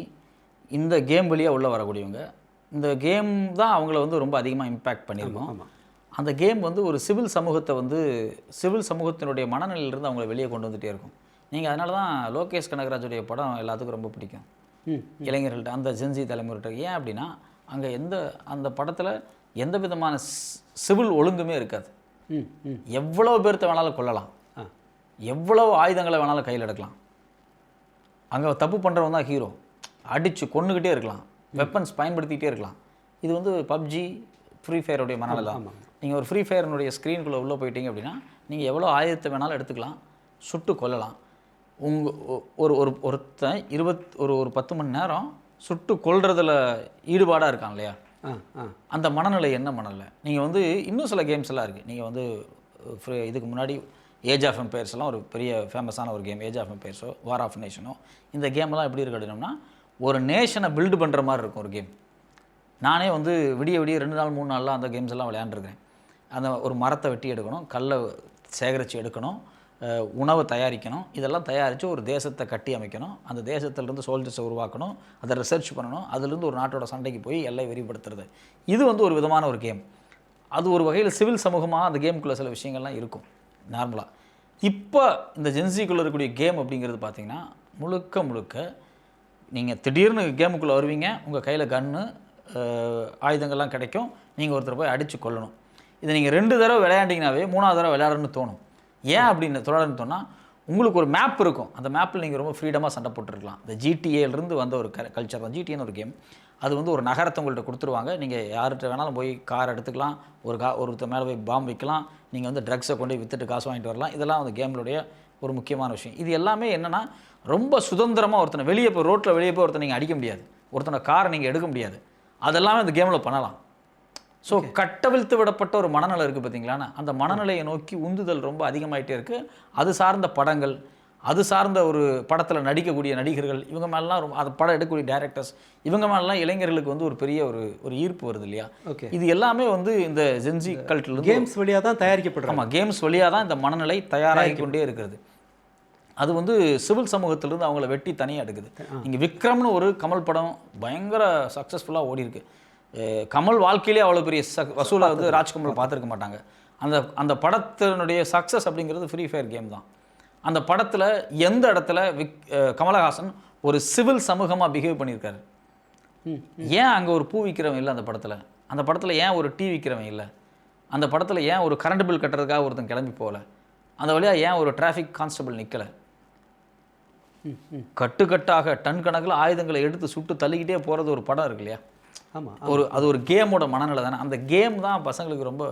இந்த கேம் வழியாக உள்ளே வரக்கூடியவங்க. இந்த கேம் தான் அவங்கள வந்து ரொம்ப அதிகமாக இம்பேக்ட் பண்ணியிருக்கோம். அந்த கேம் வந்து ஒரு சிவில் சமூகத்தினுடைய மனநிலையிலிருந்து அவங்கள வெளியே கொண்டு வந்துகிட்டே இருக்கும். நீங்கள் அதனால தான் லோகேஷ் கனகராஜுடைய படம் எல்லாத்துக்கும் ரொம்ப பிடிக்கும் இளைஞர்கள்ட்ட, அந்த ஜென்சி தலைமுறைகிட்ட. ஏன் அப்படின்னா, அங்கே அந்த படத்தில் எந்த விதமான சிவில் ஒழுங்குமே இருக்காது. எவ்வளோ பேர்த்த வேணாலும் கொல்லலாம், எவ்வளோ ஆயுதங்களை வேணாலும் கையில் எடுக்கலாம். அங்கே தப்பு பண்ணுறவன் தான் ஹீரோ, அடித்து கொண்டுக்கிட்டே இருக்கலாம், வெப்பன்ஸ் பயன்படுத்திக்கிட்டே இருக்கலாம். இது வந்து பப்ஜி, ஃப்ரீ ஃபயருடைய மனநிலை. நீங்கள் ஒரு ஃப்ரீ ஃபயர்னுடைய ஸ்க்ரீனுக்குள்ளே உள்ளே போயிட்டீங்க அப்படின்னா, நீங்கள் எவ்வளோ ஆயுதத்தை வேணாலும் எடுத்துக்கலாம், சுட்டு கொல்லலாம். ஒருத்தன் ஒரு 10 மணி நேரம் சுட்டு கொல்றதில் ஈடுபாடாக இருக்கான் இல்லையா, அந்த மனநிலை என்ன மனநிலை? நீங்கள் வந்து இன்னும் சில கேம்ஸ் எல்லாம் இருக்குது. நீங்கள் வந்து இதுக்கு முன்னாடி ஏஜ் ஆஃப் எம்பையர்ஸ் எல்லாம் ஒரு பெரிய ஃபேமஸான ஒரு கேம். ஏஜ் ஆஃப் எம்பையர்ஸோ வார் ஆஃப் நேஷனோ, இந்த கேமெல்லாம் எப்படி இருக்கு அப்படின்னா, ஒரு நேஷனை பில்டு பண்ணுற மாதிரி இருக்கும் ஒரு கேம். நானே வந்து விடிய 2 நாள் 3 நாள்லாம் அந்த கேம்ஸ் எல்லாம் விளையாண்டுருக்கேன். அந்த ஒரு மரத்தை வெட்டி எடுக்கணும், கல்லை சேகரித்து எடுக்கணும், உணவை தயாரிக்கணும், இதெல்லாம் தயாரித்து ஒரு தேசத்தை கட்டி அமைக்கணும், அந்த தேசத்திலிருந்து சோல்ஜர்ஸை உருவாக்கணும், அதை ரிசர்ச் பண்ணணும், அதுலேருந்து ஒரு நாட்டோட சண்டைக்கு போய் எல்லை விரிவுபடுத்துறது. இது வந்து ஒரு விதமான ஒரு கேம். அது ஒரு வகையில் சிவில் சமூகமாக அந்த கேமுக்குள்ளே சில விஷயங்கள்லாம் இருக்கும் நார்மலாக. இப்போ இந்த ஜென்சிக்குள்ளே இருக்கக்கூடிய கேம் அப்படிங்கிறது பார்த்திங்கன்னா, முழுக்க நீங்கள் திடீர்னு கேமுக்குள்ளே வருவீங்க, உங்கள் கையில் கன்று ஆயுதங்கள்லாம் கிடைக்கும், நீங்கள் ஒருத்தர் போய் அடித்து கொள்ளணும். இதை நீங்கள் 2 தடவை விளையாண்டிங்கனாவே 3வது தடவை விளையாடணும்னு தோணும். ஏன் அப்படின்னு தொடர்ந்து சொன்னால், உங்களுக்கு ஒரு மேப் இருக்கும், அந்த மேப்பில் நீங்கள் ரொம்ப ஃப்ரீடமாக சண்டை போட்டுருக்கலாம். இந்த ஜிடிஏலேருந்து வந்த ஒரு கல்ச்சர் தான் ஜிடிஏன்னு ஒரு கேம். அது வந்து ஒரு நகரத்தை உங்கள்கிட்ட கொடுத்துருவாங்க, நீங்கள் யார்கிட்ட வேணாலும் போய் கார் எடுத்துக்கலாம், ஒருத்தர் மேலே போய் பாம்பு வைக்கலாம், நீங்கள் வந்து ட்ரக்ஸை கொண்டு போய் விற்றுட்டு காசு வாங்கிட்டு வரலாம். இதெல்லாம் அந்த கேம்களுடைய ஒரு முக்கியமான விஷயம். இது எல்லாமே என்னென்னா, ரொம்ப சுதந்திரமாக ஒருத்தனை வெளியே போய் ரோட்டில் வெளியே போய் ஒருத்தனை நீங்கள் அடிக்க முடியாது, ஒருத்தனை காரை நீங்கள் எடுக்க முடியாது, அதெல்லாமே அந்த கேமில் பண்ணலாம். ஸோ கட்டவிழ்த்து விடப்பட்ட ஒரு மனநிலை இருக்குது பார்த்தீங்களாண்ணா, அந்த மனநிலையை நோக்கி உந்துதல் ரொம்ப அதிகமாகிட்டே இருக்குது. அது சார்ந்த படங்கள், அது சார்ந்த ஒரு படத்தில் நடிக்கக்கூடிய நடிகர்கள், இவங்க மேலாம் ரொம்ப அது படம் எடுக்கக்கூடிய டைரக்டர்ஸ், இவங்க மேலாம் இளைஞர்களுக்கு வந்து ஒரு பெரிய ஒரு ஈர்ப்பு வருது இல்லையா. இது எல்லாமே வந்து இந்த ஜென்சி கல்ச்சர் கேம்ஸ் வழியாக தான் தயாரிக்கப்படுறது. ஆமாம், கேம்ஸ் வழியாக தான் இந்த மனநிலை தயாராகி கொண்டே இருக்கிறது. அது வந்து சிவில் சமூகத்திலிருந்து அவங்கள வெட்டி தனியாக எடுக்குது. இங்கே விக்ரம்னு ஒரு கமல் படம் பயங்கர சக்ஸஸ்ஃபுல்லாக ஓடி இருக்கு. கமல் வாழ்க்கையிலே அவ்வளோ பெரிய வசூலை வந்து ராஜ்கமல் பார்த்துருக்க மாட்டாங்க. அந்த படத்தினுடைய சக்ஸஸ் அப்படிங்கிறது ஃப்ரீ ஃபயர் கேம் தான். அந்த படத்தில் எந்த இடத்துல கமலஹாசன் ஒரு சிவில் சமூகமாக பிஹேவ் பண்ணியிருக்காரு. ஏன் அங்கே ஒரு பூ விற்கிறவன் இல்லை அந்த படத்தில் ஏன் ஒரு டீ விற்கிறவன் இல்லை, அந்த படத்தில் ஏன் ஒரு கரண்ட் பில் கட்டுறதுக்காக ஒருத்தன் கிளம்பி போகல, அந்த வழியாக ஏன் ஒரு டிராஃபிக் கான்ஸ்டபிள் நிற்கலை, கட்டுக்கட்டாக டன் கணக்கில் ஆயுதங்களை எடுத்து சுட்டு தள்ளிக்கிட்டே போகிறது ஒரு படம் இருக்கு இல்லையா. ஆமாம், அது ஒரு கேமோட மனநிலை தானே. அந்த கேம் தான் பசங்களுக்கு ரொம்ப,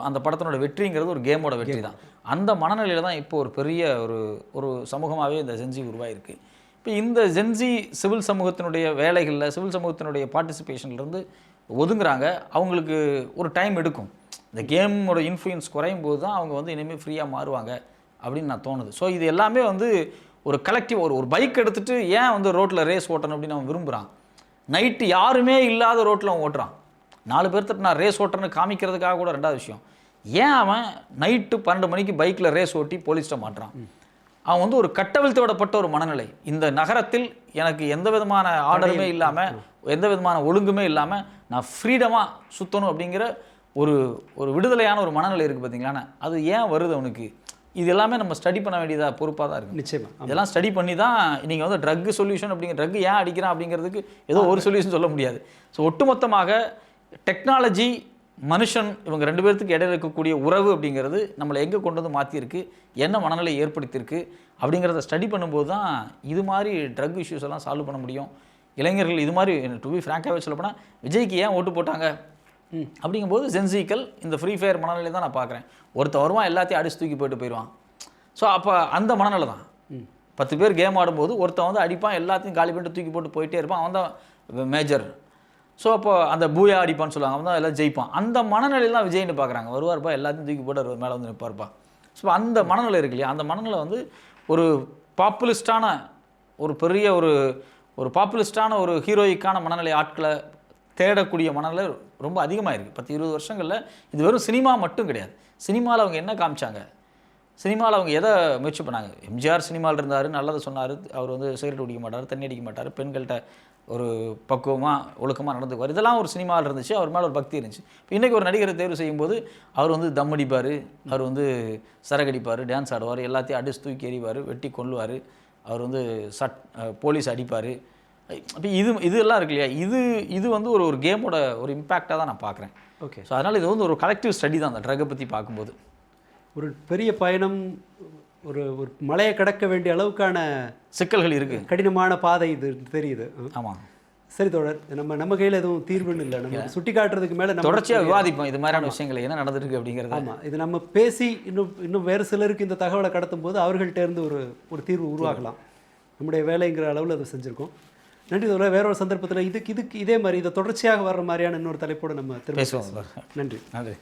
அந்த படத்தினோட வெற்றிங்கிறது ஒரு கேமோட வெற்றி தான். அந்த மனநிலையில் தான் இப்போ ஒரு பெரிய ஒரு சமூகமாகவே இந்த ஜென்சி உருவாயிருக்கு. இப்போ இந்த ஜென்சி சிவில் சமூகத்தினுடைய வேலைகளில் சிவில் சமூகத்தினுடைய பார்ட்டிசிபேஷன்லேருந்து ஒதுங்குறாங்க. அவங்களுக்கு ஒரு டைம் எடுக்கும். இந்த கேமோட இன்ஃப்ளூயன்ஸ் குறையும் போது தான் அவங்க வந்து இனிமேல் ஃப்ரீயாக மாறுவாங்க அப்படின்னு நான் தோணுது. ஸோ இது எல்லாமே வந்து ஒரு கலெக்டிவ் ஒரு பைக் எடுத்துகிட்டு ஏன் வந்து ரோட்டில் ரேஸ் ஓட்டணும் அப்படின்னு அவன் விரும்புகிறான். நைட்டு யாருமே இல்லாத ரோட்டில் அவன் ஓட்டுறான். 4 பேர்த்துட்டு நான் ரேஸ் ஓட்டுறேன்னு காமிக்கிறதுக்காக கூட ரெண்டாவது விஷயம். ஏன் அவன் நைட்டு 12 மணிக்கு பைக்கில் ரேஸ் ஓட்டி போலீஸ்ட்ட மாட்டுறான்? அவன் வந்து ஒரு கட்டவிழ்த்து விடப்பட்ட ஒரு மனநிலை. இந்த நகரத்தில் எனக்கு எந்த விதமான ஆர்டருமே இல்லாமல் எந்த விதமான ஒழுங்குமே இல்லாமல் நான் ஃப்ரீடமாக சுற்றணும் அப்படிங்கிற ஒரு ஒரு விடுதலையான ஒரு மனநிலை இருக்குது பார்த்தீங்களாண்ணே. அது ஏன் வருது அவனுக்கு? இது எல்லாமே நம்ம ஸ்டடி பண்ண வேண்டியதாக பொறுப்பாக தான் இருக்குது. நிச்சயமாக இதெல்லாம் ஸ்டடி பண்ணி தான் நீங்கள் வந்து ட்ரக் சொல்யூஷன் அப்படிங்கிற ட்ரக் ஏன் அடிக்கிறான் அப்படிங்கிறதுக்கு ஏதோ ஒரு சொல்யூஷன் சொல்ல முடியாது. ஸோ ஒட்டுமொத்தமாக டெக்னாலஜி மனுஷன் இவங்க 2 பேர்த்துக்கு இடையில இருக்கக்கூடிய உறவு அப்படிங்கிறது நம்மளை எங்கே கொண்டு வந்து மாற்றிருக்கு, என்ன மனநிலை ஏற்படுத்தியிருக்கு அப்படிங்கிறத ஸ்டடி பண்ணும்போது தான் இது மாதிரி ட்ரக் இஷ்யூஸ் எல்லாம் சால்வ் பண்ண முடியும். இளைஞர்கள் இது மாதிரி டு பி ஃப்ராங்காகவே சொல்ல போனால் விஜய்க்கு ஏன் ஓட்டு போட்டாங்க அப்படிங்கும்போது ஜென்சிக்கல் இந்த ஃப்ரீ ஃபயர் மனநிலை தான் நான் பார்க்குறேன். ஒருத்தன் வருவான் எல்லாத்தையும் அடிச்சு தூக்கி போயிடுவான். ஸோ அப்போ அந்த மனநிலை தான் 10 பேர் கேம் ஆடும்போது ஒருத்தன் வந்து அடிப்பான், எல்லாத்தையும் காலி பண்ணிட்டு தூக்கி போட்டு போயிட்டே இருப்பான். அவன் தான் மேஜர். ஸோ அப்போ அந்த பூயா அடிப்பான்னு சொல்லுவாங்க, அவன் தான் எல்லாம் ஜெயிப்பான். அந்த மனநிலையில் தான் விஜய்னு பார்க்குறாங்க. வருவார்ப்பா எல்லாத்தையும் தூக்கி போட்டு மேலே வந்து நிற்பார்ப்பா. ஸோ அந்த மனநிலை இருக்கு இல்லையா, அந்த மனநிலை வந்து ஒரு பாப்புலிஸ்டான ஒரு பெரிய ஒரு பாப்புலிஸ்டான ஒரு ஹீரோயிக்கான மனநிலை ஆட்களை தேடக்கூடிய மனநிலை ரொம்ப அதிகமாக இருக்குது. 10-20 வருஷங்களில் இது வெறும் சினிமா மட்டும் கிடையாது. சினிமாவில் அவங்க என்ன காமிச்சாங்க, சினிமாவில் அவங்க எதை முயற்சி பண்ணாங்க? எம்ஜிஆர் சினிமாவில் இருந்தார், நல்லதை சொன்னார். அவர் வந்து சிகரெட் குடிக்க மாட்டார், தண்ணி அடிக்க மாட்டார், பெண்கள்கிட்ட ஒரு பக்குவமாக ஒழுக்கமாக நடந்துக்குவார். இதெல்லாம் ஒரு சினிமாவில் இருந்துச்சு. அவர் மேலே ஒரு பக்தி இருந்துச்சு. இப்போ இன்றைக்கி ஒரு நடிகரை தேர்வு செய்யும்போது அவர் வந்து தம் அடிப்பார், அவர் வந்து சரகடிப்பார், டான்ஸ் ஆடுவார், எல்லாத்தையும் அடிச்சு தூக்கி எறிவார், வெட்டி கொல்லுவார், அவர் வந்து போலீஸ் அடிப்பார். இப்போ இதெல்லாம் இருக்கு இல்லையா, இது வந்து ஒரு கேமோட ஒரு இம்பேக்டாக தான் நான் பார்க்குறேன். ஓகே. ஸோ அதனால் இது வந்து ஒரு கலெக்டிவ் ஸ்டடி தான் அந்த ட்ரக்கை பற்றி பார்க்கும்போது. ஒரு பெரிய பயணம், ஒரு மலையை கடக்க வேண்டிய அளவுக்கான சிக்கல்கள் இருக்குது, கடினமான பாதை இது தெரியுது. ஆமாம். சரி தோழர், நம்ம கையில் எதுவும் தீர்வுன்னு இல்லை. நம்ம சுட்டி காட்டுறதுக்கு மேலே நம்ம தொடர்ச்சியாக விவாதிப்போம் இது மாதிரியான விஷயங்கள் என்ன நடந்திருக்கு அப்படிங்கிறது. ஆமாம், இது நம்ம பேசி இன்னும் வேறு சிலருக்கு இந்த தகவலை கடத்தும் போது அவர்கள்ட்ட இருந்து ஒரு தீர்வு உருவாகலாம். நம்முடைய வேலைங்கிற அளவில் அதை செஞ்சுருக்கோம். நன்றி தோழர். வேற ஒரு சந்தர்ப்பத்தில் இதுக்கு இதே மாதிரி இதை தொடர்ச்சியாக வர்ற மாதிரியான இன்னொரு தலைப்போடு நம்ம திரும்ப பேசுவோம். நன்றி. நன்றி.